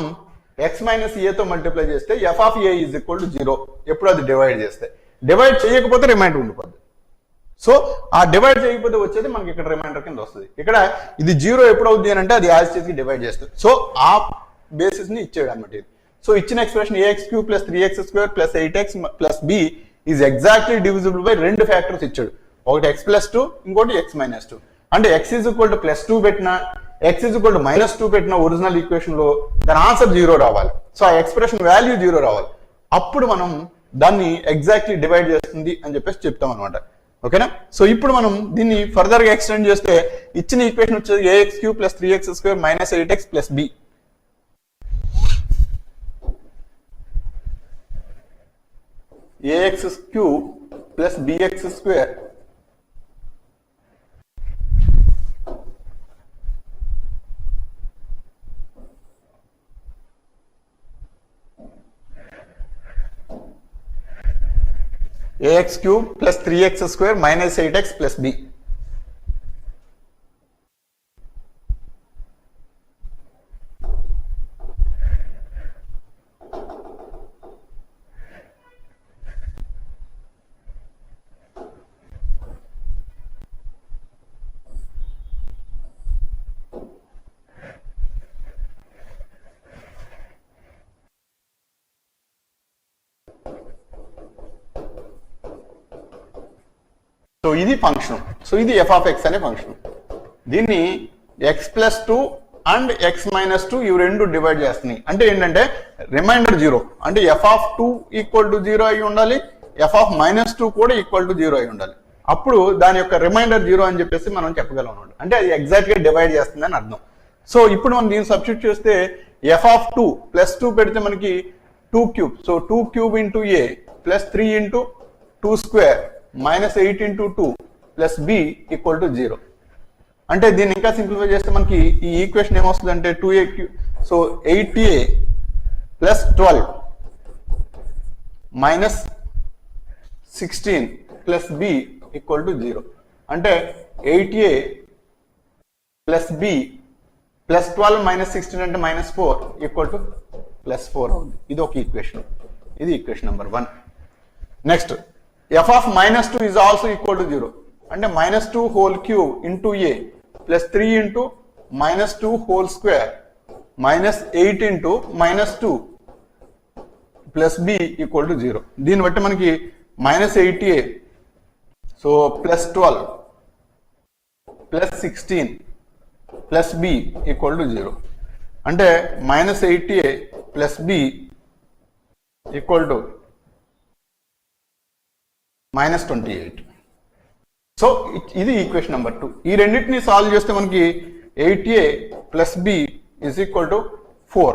x మైనస్ ఏతో మల్టిప్లై చేస్తే f of a is equal to 0 ఎప్పుడు అది డివైడ్ చేస్తే. డివైడ్ చేయకపోతే రిమైండర్ ఉండిపోద్ది. సో ఆ డివైడ్ చేయకపోతే వచ్చేది మనకి ఇక్కడ రిమైండర్ కింద వస్తుంది. ఇక్కడ ఇది 0 ఎప్పుడు అవుతుంది అని అంటే అది యాజ్ ఇట్ ఈస్ కి డివైడ్ చేస్తుంది. సో ఆ బేసిస్ ని ఇచ్చాడు అన్నమాట ఇది. సో ఇచ్చిన expression ax³ plus 3x² plus 8x plus b is exactly divisible by రెండు ఫ్యాక్టర్స్ ఇచ్చాడు, ఒకటి x ప్లస్ 2 ఇంకోటి x మైనస్ 2. అంటే x is equal to plus 2 పెట్టినా x is equal to minus 2 పెట్టిన ఒరిజినల్ ఈక్వేషన్ లో దాని ఆన్సర్ 0 రావాలి. సో ఆ ఎక్స్ప్రెషన్ వాల్యూ 0 రావాలి. అప్పుడు మనం దాన్ని ఎగ్జాక్ట్లీ డివైడ్ చేస్తుంది అని చెప్పేసి చెప్తాం అనమాట. ఓకేనా? సో ఇప్పుడు మనం దీన్ని ఫర్దర్ గా ఎక్స్టెండ్ చేస్తే ఇచ్చిన ఈక్వేషన్ వచ్చేది ax³ plus 3x² minus 8x plus b. ax³ plus bx² ax³ plus 3x² minus 8x plus b. So ఇది ఫంక్షన్. సో ఇది f ఆఫ్ x అనే ఫంక్షన్. దీన్ని x plus 2 and x minus 2 ఇవి రెండు divide చేస్తున్నాయి. అంటే ఏంటంటే రిమైండర్ 0, అంటే f ఆఫ్ 2 ఈక్వల్ టు 0 అయి ఉండాలి, f ఆఫ్ మైనస్ 2 కూడా ఈక్వల్ టు 0 అయి ఉండాలి. అప్పుడు దాని యొక్క రిమైండర్ 0 అని చెప్పేసి మనం చెప్పగలం అనమాట. అంటే అది ఎగ్జాక్ట్ గా డివైడ్ చేస్తుంది అని అర్థం. సో ఇప్పుడు మనం దీన్ని సబ్స్టిట్యూట్ చేస్తే f ఆఫ్ 2 ప్లస్ 2 పెడితే మనకి 2³. So 2³ into a plus 3 into 2 square minus 8 into 2 plus b equal to 0. అంటే దీన్ని ఇంకా సింప్లిఫై చేస్తే మనకి ఈ ఈక్వేషన్ ఏమొస్తుంది అంటే 2a³ so 8a plus 12 minus 16 plus b equal to 0. అంటే 8a plus b plus 12 minus 16 అంటే మైనస్ 4 ఈక్వల్ టు ప్లస్ 4 అవుతుంది. ఇది ఒక ఈక్వేషన్. ఇది equation number 1. Next f of minus 2 is also equal to 0. అంటే minus 2 whole cube into a plus 3 into minus 2 whole square minus 8 into minus 2 plus B equal to 0. దీన్ని బట్టి మనకి minus 8a, so plus 12 plus 16 plus B equal to 0. అంటే minus 8a plus B equal to minus 28. So ఇది equation number 2. ఈ రెండింటిని solve చేస్తే మనకి 8a plus B is equal to 4.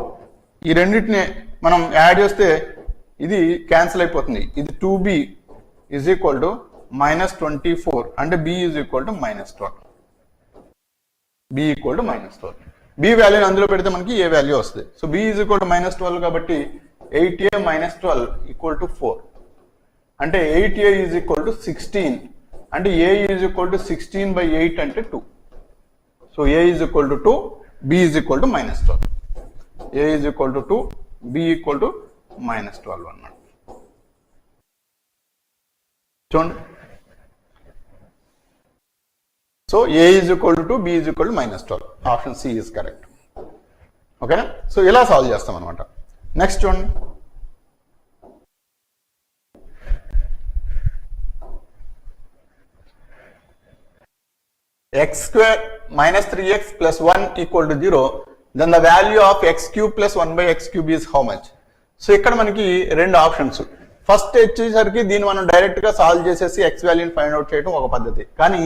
ఈ రెండింటిని మనం యాడ్ చేస్తే ఇది క్యాన్సిల్ అయిపోతుంది. ఇది 2b is equal to minus 24. అంటే b is equal to minus 12. b equal to minus 12. b వాల్యూని అందులో పెడితే మనకి a వాల్యూ వస్తుంది. So b is equal to minus 12 కాబట్టి 8a మైనస్ 12 ఈక్వల్ టు 4. అంటే 8a ఈజ్ ఈక్వల్ టు 16. అంటే a is equal to 16 by 8 అంటే 2. So a is equal to 2, b is equal to minus 12. a is equal to 2, b equal to minus 12 అన్నమాట. చూడండి. So a is equal to 2, b is equal to minus 12. Option C is correct. ఓకేనా. So ఇలా solve చేస్తాం అనమాట. Next చూడండి. x square minus 3x plus 1 equal to 0, then the value of x cube plus 1 by x cube is how much? So ఇక్కడ మనకి రెండు options. First వచ్చేసరికి దీన్ని మనం డైరెక్ట్ గా సాల్వ్ చేసేసి x వాల్యూని ఫైండ్ అవుట్ చేయడం ఒక పద్ధతి. కానీ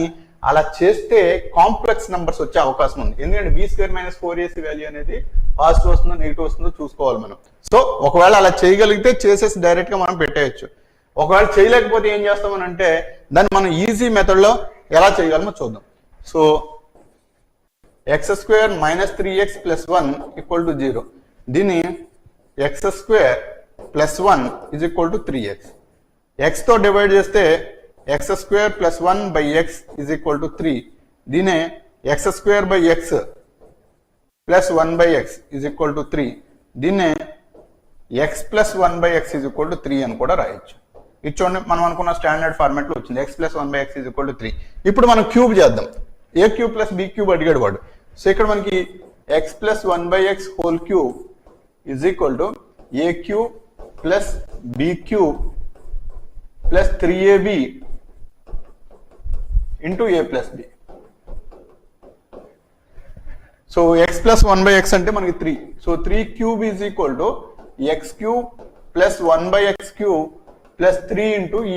అలా చేస్తే కాంప్లెక్స్ నెంబర్స్ వచ్చే అవకాశం ఉంది. ఎందుకంటే b square minus 4ac value అనేది పాజిటివ్ వస్తుందో నెగిటివ్ వస్తుందో చూసుకోవాలి మనం. సో ఒకవేళ అలా చేయగలిగితే చేసేసి డైరెక్ట్ గా మనం పెట్టేయచ్చు. ఒకవేళ చేయలేకపోతే ఏం చేస్తామని అంటే దాన్ని మనం ఈజీ మెథడ్ లో ఎలా చేయగలమో చూద్దాం. So x square minus 3x plus 1 equal to 0. దీన్ని x square plus 1 is equal to 3x. x తో డివైడ్ చేస్తే x square plus 1 by x is equal to 3. దీనే x square by x plus 1 by x is equal to 3. దీన్నే x plus 1 by x is equal to 3 అని కూడా రాయొచ్చు. ఇది చూడండి, మనం అనుకున్న స్టాండర్డ్ ఫార్మాట్ లో వచ్చింది. x plus 1 by x is equal to 3. ఇప్పుడు మనం క్యూబ్ చేద్దాం. a cube plus b cube అడిగాడు వాడు. సో ఇక్కడ మనకి x plus 1 by x whole cube is equal to a cube plus b cube plus 3ab into a plus b. So x plus 1 by x అంటే మనకి 3. So 3 cube is equal to x cube plus 1 by x cube plus 3 into ఈ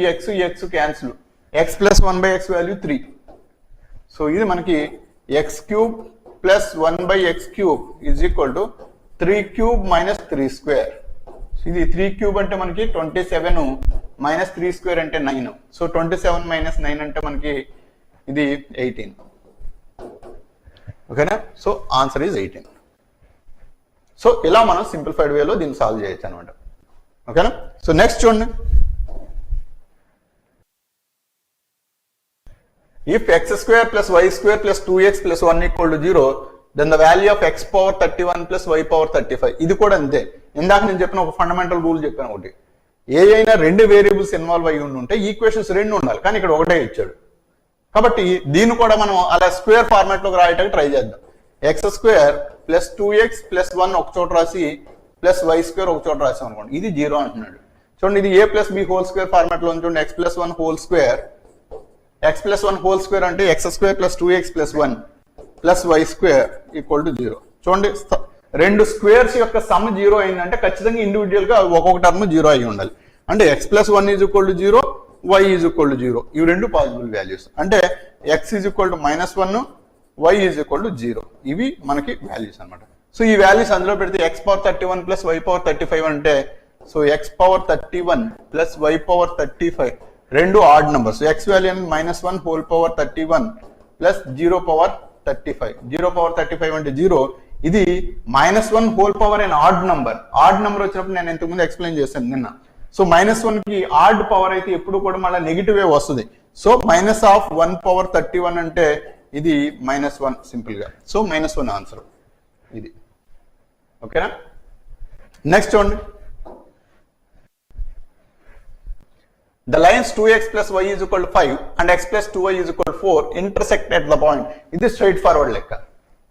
x cancel. x plus 1 by x value 3. So ఇది మనకి x cube plus 1 by x cube is equal to 3 cube minus 3 square. ఇది 3 cube అంటే మనకి 27 minus 3 square అంటే 9. So 27 minus 9 అంటే మనకి ఇది 18. ఓకేనా. So answer is 18. సో ఇలా మనం సింప్లిఫైడ్ వేలో దీన్ని సాల్వ్ చేయొచ్చు అనమాట. ఓకేనా. సో నెక్స్ట్ చూడండి. If x square plus y square plus 2x plus 1 equal to 0, then the value of x power 31 plus y power 35. ఇది కూడా అంతే. ఇందాక నేను చెప్పిన ఒక ఫండమెంటల్ రూల్ చెప్పాను ఒకటి. ఏ అయినా రెండు వేరియబుల్స్ ఇన్వాల్వ్ అయ్యి ఉంటే ఈక్వేషన్స్ రెండు ఉండాలి, కానీ ఇక్కడ ఒకటే ఇచ్చాడు. కాబట్టి దీన్ని కూడా మనం అలా స్క్వేర్ ఫార్మాట్ లోకి రాయటానికి ట్రై చేద్దాం. X square plus 2x plus 1 ఒక చోట రాసి ప్లస్ y స్క్వేర్ ఒక చోట రాసాం అనుకోండి. ఇది 0 అంటున్నాడు. చూడండి, ఇది a plus b whole square format లో చూడండి. x plus 1 whole square, x plus 1 whole square అంటే x square plus 2x plus 1 plus y square equal to 0. చూడండి, రెండు స్క్వేర్స్ యొక్క సమ్ 0 అయిందంటే ఖచ్చితంగా ఇండివిజువల్ గా ఒక్కొక్క టర్మ్ 0 అయి ఉండాలి. అంటే x plus 1 is equal to 0, y is equal to 0. ఇవి రెండు పాసిబుల్ వాల్యూస్. అంటే x is equal to minus 1, y is equal to 0. ఇవి మనకి వాల్యూస్ అనమాట. సో ఈ వాల్యూస్ అందులో పెడితే x power 31 plus y power 35 అంటే so x power 31 plus y power 35 రెండు add numbers. x value minus 1 whole power 31 plus 0 power 35. 0 power 35 అంటే 0. ఇది minus 1 whole power and odd number. Odd number వచ్చినప్పుడు నేను ఇంతకుముందు ఎక్స్ప్లెయిన్ చేశాను నిన్న. సో మైనస్ 1 కి ఆడ్ పవర్ అయితే ఎప్పుడు కూడా మళ్ళీ నెగిటివ్ వస్తుంది. సో మైనస్ ఆఫ్ 1 పవర్ 31 అంటే ఇది మైనస్ 1 సింపుల్ గా. సో మైనస్ 1 ఆన్సర్ ఇది. ఓకేనా. నెక్స్ట్ చూడండి. The lines 2x plus y is equal to 5 and x plus 2y is equal to 4 intersect at the point. ఇది స్ట్రైట్ ఫార్వర్డ్ లెక్క.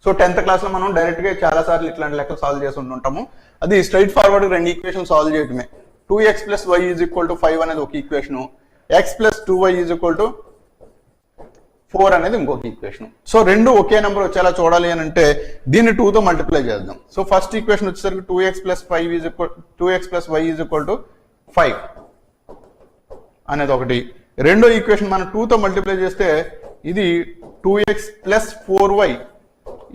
So 10th క్లాస్లో మనం డైరెక్ట్గా చాలా సార్లు ఇట్లాంటి లెక్కలు సాల్వ్ చేసి ఉంటాము. అది స్ట్రైట్ ఫార్వర్డ్ 2 ఈక్వేషన్ సాల్వ్ చేయడమే. 2x + y = 5 అనేది ఒక ఈక్వేషను, x + 2y = 4 అనేది ఇంకొక ఈక్వేషన్. సో రెండు ఒకే నెంబర్ వచ్చేలా చూడాలి అని అంటే దీన్ని 2తో మల్టిప్లై చేద్దాం. సో ఫస్ట్ ఈక్వేషన్ వచ్చేసరికి 2x + y = 5 అనేది ఒకటి. రెండో ఈక్వేషన్ మనం 2తో మల్టిప్లై చేస్తే ఇది 2x + 4y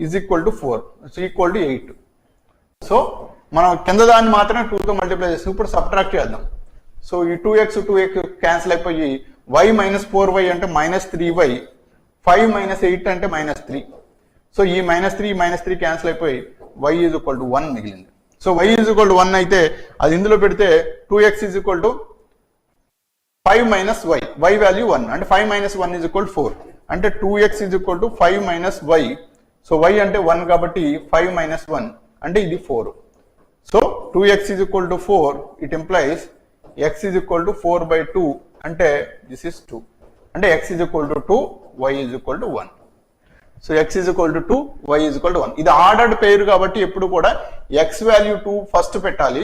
= 4 = 8. సో మనం కింద దాన్ని మాత్రమే 2తో మల్టిప్లై చేస్తాం. ఇప్పుడు సబ్ట్రాక్ట్ చేద్దాం. సో ఈ 2x క్యాన్సిల్ అయిపోయి y - 4y అంటే -3y, 5 - 8 అంటే -3. సో ఈ -3 క్యాన్సిల్ అయిపోయి y = 1 మిగిలింది. సో y = 1 అయితే అది ఇందులో పెడితే 2x = 5 - y, y వాల్యూ 1 అంటే 5 - 1 = 4 అంటే 2x = 5 - y. సో y అంటే 1 కాబట్టి 5 - 1 అంటే ఇది 4. So 2x = 4, it implies x = 4/2 అంటే దిస్ ఇస్ 2 అంటే x = 2, y = 1. So x = 2, y = 1. ఇది ఆర్డర్డ్ పేరు కాబట్టి ఎప్పుడు కూడా x వాల్యూ 2 ఫస్ట్ పెట్టాలి,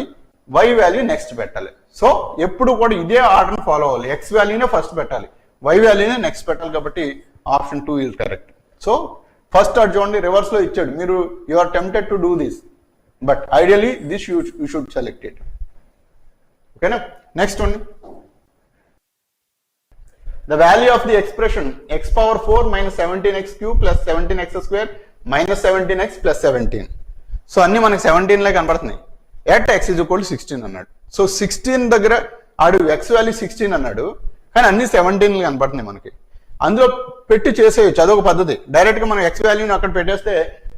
y వాల్యూ నెక్స్ట్ పెట్టాలి. సో ఎప్పుడు కూడా ఇదే ఆర్డర్ని ఫాలో అవ్వాలి. x వాల్యూనే ఫస్ట్ పెట్టాలి, y వాల్యూనే నెక్స్ట్ పెట్టాలి కాబట్టి option 2 is correct. So first అది చూడండి రివర్స్లో ఇచ్చాడు. మీరు you are tempted to do this, but ideally this you should select it. ఓకేనా? Next one, the value of the expression x⁴ - 17x³ + 17x² - 17x + 17. So అన్ని మనకి 17 లే కనపడుతున్నాయి. ఎట్ x = 16 అన్నాడు. సో 16 దగ్గర ఆడు x వాల్యూ 16 అన్నాడు, కానీ అన్ని 17 కనపడుతున్నాయి మనకి. అందులో పెట్టి చేసేయచ్చు, అదొక పద్ధతి. డైరెక్ట్గా మనం x వాల్యూని అక్కడ పెట్టేస్తే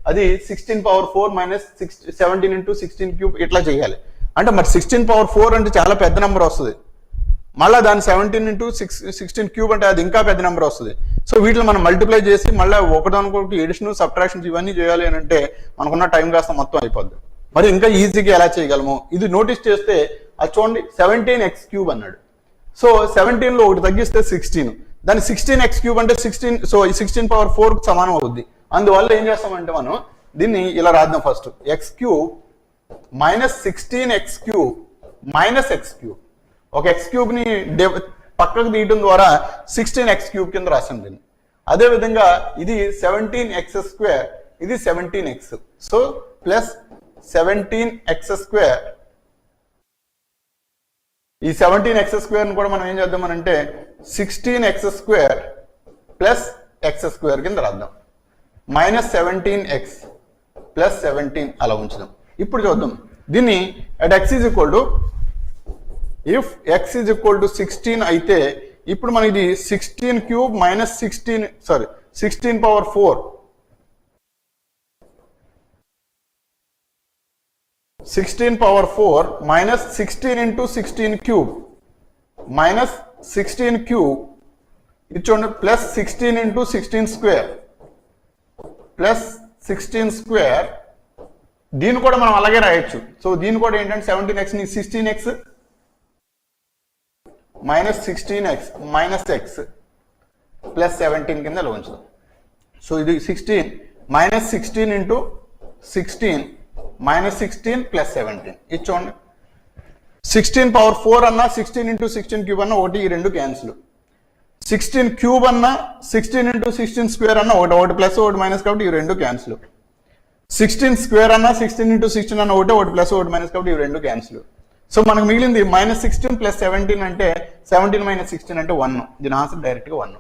అది 16⁴ - 17 × 16³ ఇట్లా చేయాలి. అంటే మరి 16⁴ అంటే చాలా పెద్ద నెంబర్ వస్తుంది. మళ్ళీ దాన్ని 17 × 16³ అంటే అది ఇంకా పెద్ద నెంబర్ వస్తుంది. సో వీటిని మనం మల్టిప్లై చేసి మళ్ళీ ఒకదానికొకటి ఎడిషన్, సబ్ట్రాక్షన్స్ ఇవన్నీ చేయాలి అని అంటే మనకున్న టైం కాస్త మొత్తం అయిపోద్ది. మరి ఇంకా ఈజీగా ఎలా చేయగలము ఇది నోటీస్ చేస్తే అది చూడండి 17x³ అన్నాడు. సో 17లో ఒకటి తగ్గిస్తే 16, దాన్ని 16x³ అంటే 16, సో 16⁴ సమానం అవుద్ది. అందువల్ల ఏం చేస్తామంటే మనం దీన్ని ఇలా రాద్దాం. ఫస్ట్ x³ - 16x³ - x³ ఒక x³ ని పక్కకు తీయడం ద్వారా 16x³ కింద రాసాం దీన్ని. అదేవిధంగా ఇది 17x², ఇది 17x. సో ప్లస్ 17x², ఈ 17x² కూడా మనం ఏం చేద్దామనంటే 16x² + x² కింద రాద్దాం. -17x + 17 అలా ఉంచుదాం. ఇప్పుడు చూద్దాం దీన్ని అట్ x = ఇఫ్ x = 16 అయితే ఇప్పుడు మనం ఇది 16³ - 16 16⁴ 16 - 16 × 16³ -16³ ఇది చూడండి ప్లస్ 16 × 16² +16². దీన్ని కూడా మనం అలాగే రాయొచ్చు. సో దీన్ని కూడా ఏంటంటే 17x ని 16x - 16x - x + 17 కింద ఉంచుదాం. సో ఇది 16 - 16 × 16 - 16 + 17. ఇది చూడండి 16⁴ అన్నా 16 × 16³ అన్నా ఒకటి, ఈ రెండు క్యాన్సిల్. 16³ అన్నా 16 × 16² అన్నా ఒకటి ప్లస్ ఒకటి మైనస్ కాబట్టి ఈ రెండు క్యాన్సిల్. 16² అన్నా 16 × 16 అన్న ఒకటి ప్లస్ ఒకటి మైనస్ కాబట్టి ఈ రెండు క్యాన్సిల్. సో మనకు మిగిలింది -16 + 17 అంటే 17 - 16 అంటే 1. దీని ఆన్సర్ డైరెక్ట్గా 1.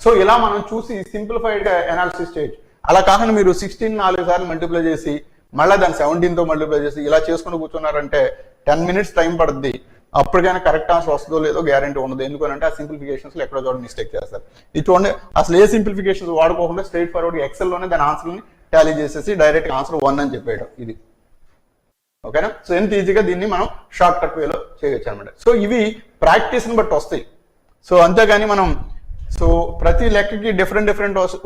సో ఇలా మనం చూసి సింప్లిఫైడ్ అనాలిసిస్ చేయొచ్చు. అలా కాకుండా మీరు 16 4 సార్లు మల్టిప్లై చేసి మళ్ళీ దాన్ని 17తో మల్టిప్లై చేసి ఇలా చేసుకుని కూర్చున్నారంటే 10 minutes టైం పడుతుంది. అప్పటికైనా కరెక్ట్ ఆన్సర్ వస్తుందో లేదో గ్యారంటీ ఉండదు. ఎందుకంటే ఆ సింప్లిఫికేషన్స్లో ఎక్కడో చోట మిస్టేక్ చేస్తారు. ఇది చూడండి అసలు ఏ సింప్లిఫికేషన్స్ వాడుకోకుండా స్ట్రైట్ ఫార్వర్డ్ ఎక్సెల్లోనే దాని ఆన్సర్ని టాలీ చేసేసి డైరెక్ట్ ఆన్సర్ 1 అని చెప్పేయడం ఇది. ఓకేనా? సో ఎంత ఈజీగా దీన్ని మనం షార్ట్ కట్ వేలో చేయొచ్చు అనమాట. సో ఇవి ప్రాక్టీస్ని బట్టి వస్తాయి. సో అంతేగాని మనం ప్రతి లెక్కకి డిఫరెంట్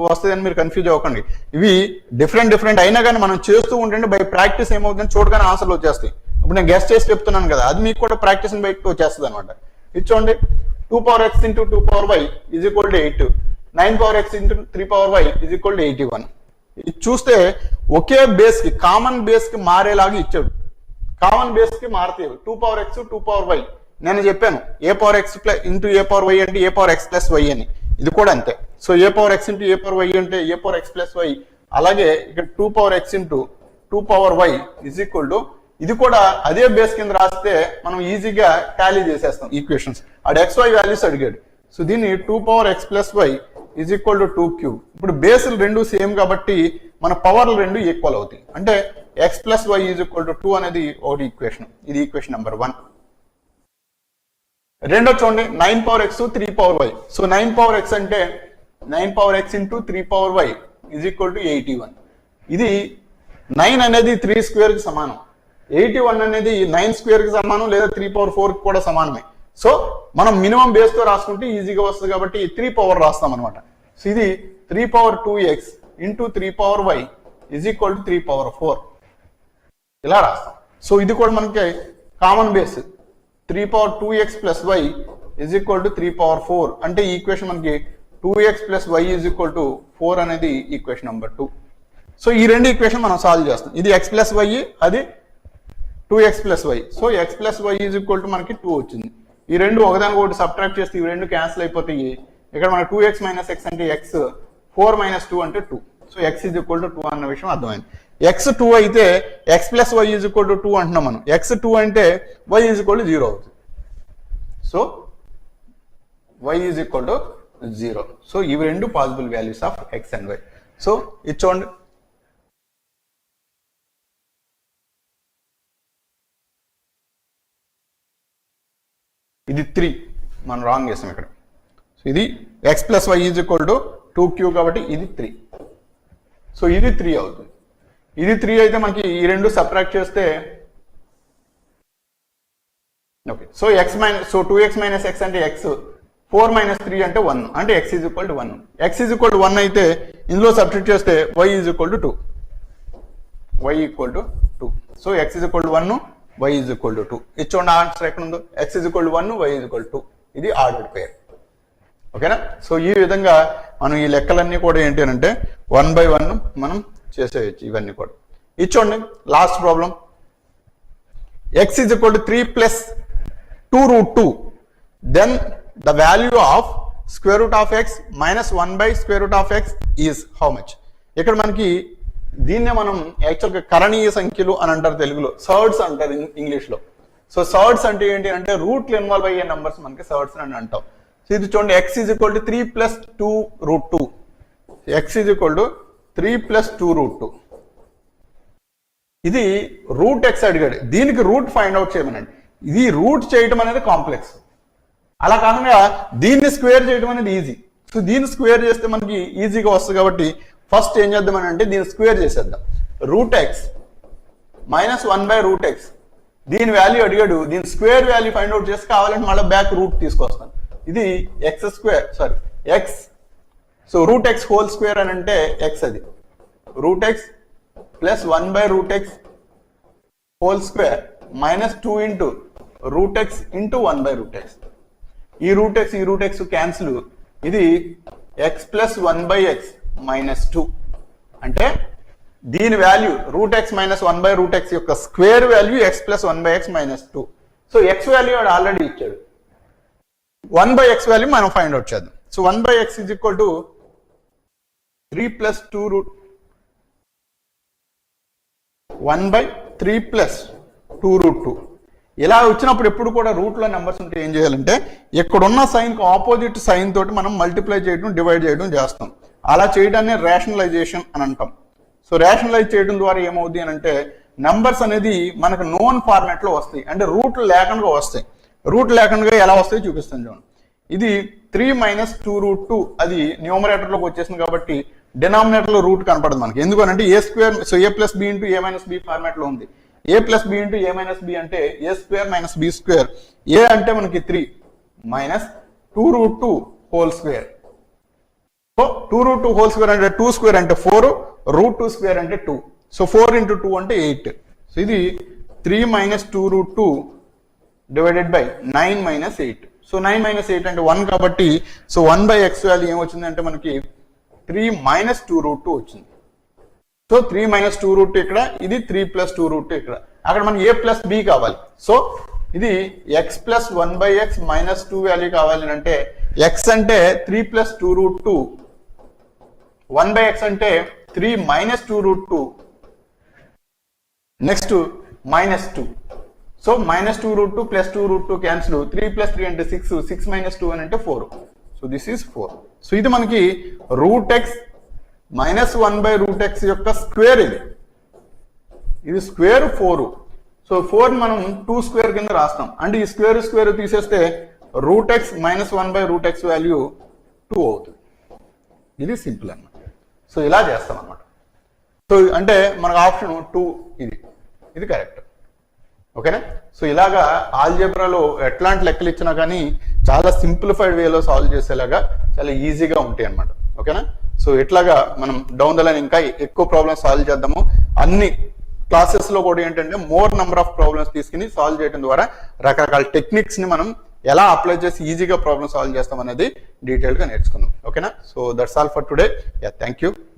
వస్తాయని మీరు కన్ఫ్యూజ్ అవ్వకండి. ఇవి డిఫరెంట్ అయినా కానీ మనం చేస్తూ ఉంటే బై ప్రాక్టీస్ ఏమవుతుందని చూడగానే ఆన్సర్లు వచ్చేస్తాయి. ఇప్పుడు నేను గెస్ట్ చేసి చెప్తున్నాను కదా, అది మీకు కూడా ప్రాక్టీస్ బయటకు వచ్చేస్తుంది అనమాట. ఇది చూడండి 2x × 2y = 8, 9x × 3y = 81. ఇది చూస్తే ఒకే బేస్ కి కామన్ బేస్ కి మారేలాగా ఇచ్చాడు. కామన్ బేస్ కి మారుతాయి 2 పవర్ x 2 పవర్ y. నేను చెప్పాను ఏ పవర్ x ఇంటూ ఏ పవర్ y అంటే ఏ పవర్ x ప్లస్ y అని. ఇది కూడా అంతే. సో ఏ పవర్ x ఇంటూ ఏ పవర్ y అంటే ఏ పవర్ x ప్లస్ y. అలాగే ఇక్కడ 2 power x into 2 power y is equal to ఇది కూడా అదే బేస్ కింద రాస్తే మనం ఈజీగా టాలీ చేసేస్తాం ఈక్వేషన్స్. ఆడ xy వాల్యూస్ అడిగాడు. సో దీన్ని 2 power x plus y is equal to 2 cube. ఇప్పుడు బేసులు రెండు సేమ్ కాబట్టి మన పవర్లు రెండు ఈక్వల్ అవుతాయి. అంటే x plus y is equal to 2 అనేది ఒకటి ఈక్వేషన్. ఇది ఈక్వేషన్ నెంబర్ 1. రెండో చూడండి 9 power x 3 power y. So 9 power x అంటే 9 power x into 3 power y is equal to 81. ఇది 9 అనేది 3 స్క్వేర్ కి సమానం. 81 అనేది 9 స్క్వేర్ కి సమానం లేదా 3 పవర్ 4 కి కూడా సమానమే. సో మనం మినిమం బేస్ తో రాసుకుంటే ఈజీగా వస్తుంది కాబట్టి 3 పవర్ రాస్తాం అనమాట. సో ఇది 3 power 2x into 3 power y is equal to 3 power 4 ఇలా రాస్తాం. సో ఇది కూడా మనకి common base 3 power 2x plus y is equal to 3 power 4 అంటే ఈ ఈక్వేషన్ మనకి 2x plus y is equal to 4 అనేది ఈక్వేషన్ నెంబర్ 2. సో ఈ రెండు ఈక్వేషన్ మనం సాల్వ్ చేస్తాం. ఇది x ప్లస్ y, అది 2x plus y. So x plus y is equal to మనకి 2 వచ్చింది. ఈ రెండు ఒకదానికి ఒకటి సబ్ట్రాక్ట్ చేస్తే ఈ రెండు క్యాన్సిల్ అయిపోతాయి. ఇక్కడ మన 2x మైనస్ x అంటే x, 4 మైనస్ 2 అంటే 2. So x is equal to 2 అన్న విషయం అర్థమైంది. x 2 అయితే x plus y is equal to 2 అంటున్నాం మనం. x 2 అంటే y ఈజ్ ఈక్వల్ టు 0 అవుతుంది. So y is equal to 0. So ఇవి రెండు possible values of x and y. So ఇది చూడండి, ఇది 3 మనం రాంగ్ చేసాం ఇక్కడ. సో ఇది x plus y is equal to 2q కాబట్టి ఇది 3. సో ఇది 3 అవుతుంది. ఇది 3 అయితే మనకి ఈ రెండు సబ్ట్రాక్ట్ చేస్తే okay. So so 2x minus x అంటే x, 4 మైనస్ 3 అంటే 1 అంటే x is equal to 1. x is equal to 1 అయితే ఇందులో సబ్స్టిట్యూట్ చేస్తే y is equal to 2. y equal to 2. So x is equal to 1, y is equal to 2. ఇది చూడండి answer ఎక్కడ ఉందో. x is equal to 1, y is equal to 2. ఇది ordered పేర్. ఓకేనా. So ఈ విధంగా మనం ఈ లెక్కలన్నీ కూడా ఏంటి అంటే 1 by 1 మనం చేసేయచ్చు ఇవన్నీ కూడా. ఇది చూడండి last problem. x is equal to 3 plus 2 root 2. Then the value of square root of x minus 1 by square root of x is how much. ఇక్కడ మనకి దీన్నే మనం యాక్చువల్గా కరణీయ సంఖ్యలు అని అంటారు తెలుగులో, సర్డ్స్ అంటారు ఇంగ్లీష్ లో. సో సర్డ్స్ అంటే ఏంటి అంటే రూట్లు ఇన్వాల్వ్ అయ్యే నెంబర్స్ మనకి సర్డ్స్ అని అంటాం. సో ఇది చూడండి x is equal to 3 plus 2 root 2. x is equal to 3 plus 2 root 2. ఇది రూట్ x అడిగాడు, దీనికి రూట్ ఫైండ్ అవుట్ చేయమనండి. ఇది రూట్ చేయటం అనేది కాంప్లెక్స్. అలా కాకుండా దీన్ని స్క్వేర్ చేయడం అనేది ఈజీ. సో దీన్ని స్క్వేర్ చేస్తే మనకి ఈజీగా వస్తుంది కాబట్టి ఫస్ట్ ఏం చేద్దామని అంటే దీన్ని స్క్వేర్ చేసేద్దాం. Root x minus 1 by root x, దీని వాల్యూ అడిగాడు, దీని స్క్వేర్ వాల్యూ ఫైండ్ అవుట్ చేసి కావాలంటే మళ్ళీ బ్యాక్ రూట్ తీసుకొస్తాను. ఇది X square sorry X. So root x whole square అని అంటే x, అది root x plus 1 by root x whole square minus 2 into root x into 1 by root x. ఈ root x cancel. ఇది x plus 1 by x minus 2 అంటే దీని value root x minus 1 by root x యొక్క square value x plus 1 by x minus 2. So x value వాడు already ఇచ్చాడు, 1 by x value మనం find out చేద్దాం. So 1 by x is equal to 3 plus 2 root 1 by 3 plus 2 root 2. ఇలా వచ్చినప్పుడు ఎప్పుడు కూడా route లో నెంబర్స్ ఉంటే ఏం చేయాలంటే ఇక్కడున్న సైన్ కి ఆపోజిట్ సైన్ తోటి మనం మల్టిప్లై చేయడం డివైడ్ చేయడం చేస్తాం. అలా చేయడాన్ని రేషనలైజేషన్ అని అంటాం. సో రేషనలైజ్ చేయడం ద్వారా ఏమవుద్ది అని అంటే నంబర్స్ అనేది మనకు నోన్ ఫార్మాట్ లో వస్తాయి, అంటే రూట్లు లేకుండా వస్తాయి. రూట్ లేకుండా ఎలా వస్తాయో చూపిస్తాను చూడండి. ఇది 3 మైనస్ 2 రూట్ 2 అది న్యూమరేటర్ లోకి వచ్చేసింది కాబట్టి డినామినేటర్ లో రూట్ కనపడదు మనకి. ఎందుకనంటే A square, so A plus B into A minus B format లో ఉంది. A plus B into A minus B అంటే A square minus B square. A అంటే మనకి 3 minus 2 root 2 whole square. So 2 root 2 whole square అంటే 2 square అంటే 4, route 2 square అంటే 2. So 4 into 2 అంటే 8. So ఇది 3 minus 2 root 2 divided by 9 minus 8. So 9 minus 8 అంటే 1 కాబట్టి సో 1 బై x వాల్యూ ఏమొచ్చింది అంటే మనకి 3 మైనస్ 2 రూట్ 2 వచ్చింది. సో 3 మైనస్ 2 రూట్ ఇక్కడ, ఇది 3 ప్లస్ 2 రూట్ ఇక్కడ. అక్కడ మనకి ఏ ప్లస్ బి కావాలి. సో ఇది X plus 1/x minus 2 value కావాలి అంటే ఎక్స్ అంటే 3 ప్లస్ 2 రూట్ 2, 1/x అంటే 3 minus 2 root 2, next minus 2. So minus 2 root 2 plus 2 root 2 cancel, 3 plus 3 అంటే 6, 6 మైనస్ 2 అని అంటే 4. So this is 4. సో ఇది మనకి రూట్ ఎక్స్ మైనస్ 1/√x యొక్క స్క్వేర్. ఇది స్క్వేర్ 4. సో 4 మనం 2 స్క్వేర్ కింద రాస్తాం. అంటే ఈ స్క్వేర్ తీసేస్తే root x minus 1/√x value 2 అవుతుంది. ఇది సింపుల్ అన్నమాట. సో ఇలా చేస్తాం అన్నమాట. సో అంటే మనకు ఆప్షన్ 2 ఇది కరెక్ట్. ఓకేనా? సో ఇలాగా ఆల్జీబ్రాలో ఎట్లాంటి లెక్కలు ఇచ్చినా కానీ చాలా సింప్లిఫైడ్ వేలో సాల్వ్ చేసేలాగా చాలా ఈజీగా ఉంటాయి అన్నమాట. ఓకేనా? సో ఇట్లాగా మనం డౌన్ ద లైన్ ఇంకా ఎక్కువ ప్రాబ్లమ్స్ సాల్వ్ చేద్దాము. అన్ని క్లాసెస్ లో కూడా ఏంటంటే మోర్ నెంబర్ ఆఫ్ ప్రాబ్లమ్స్ తీసుకుని సాల్వ్ చేయడం ద్వారా రకరకాల టెక్నిక్స్ ని మనం ఎలా అప్లై చేసి ఈజీగా ప్రాబ్లమ్ సాల్వ్ చేస్తాం అనేది డీటెయిల్ గా నేర్చుకుందాం. ఓకేనా? So that's all for today. Thank you.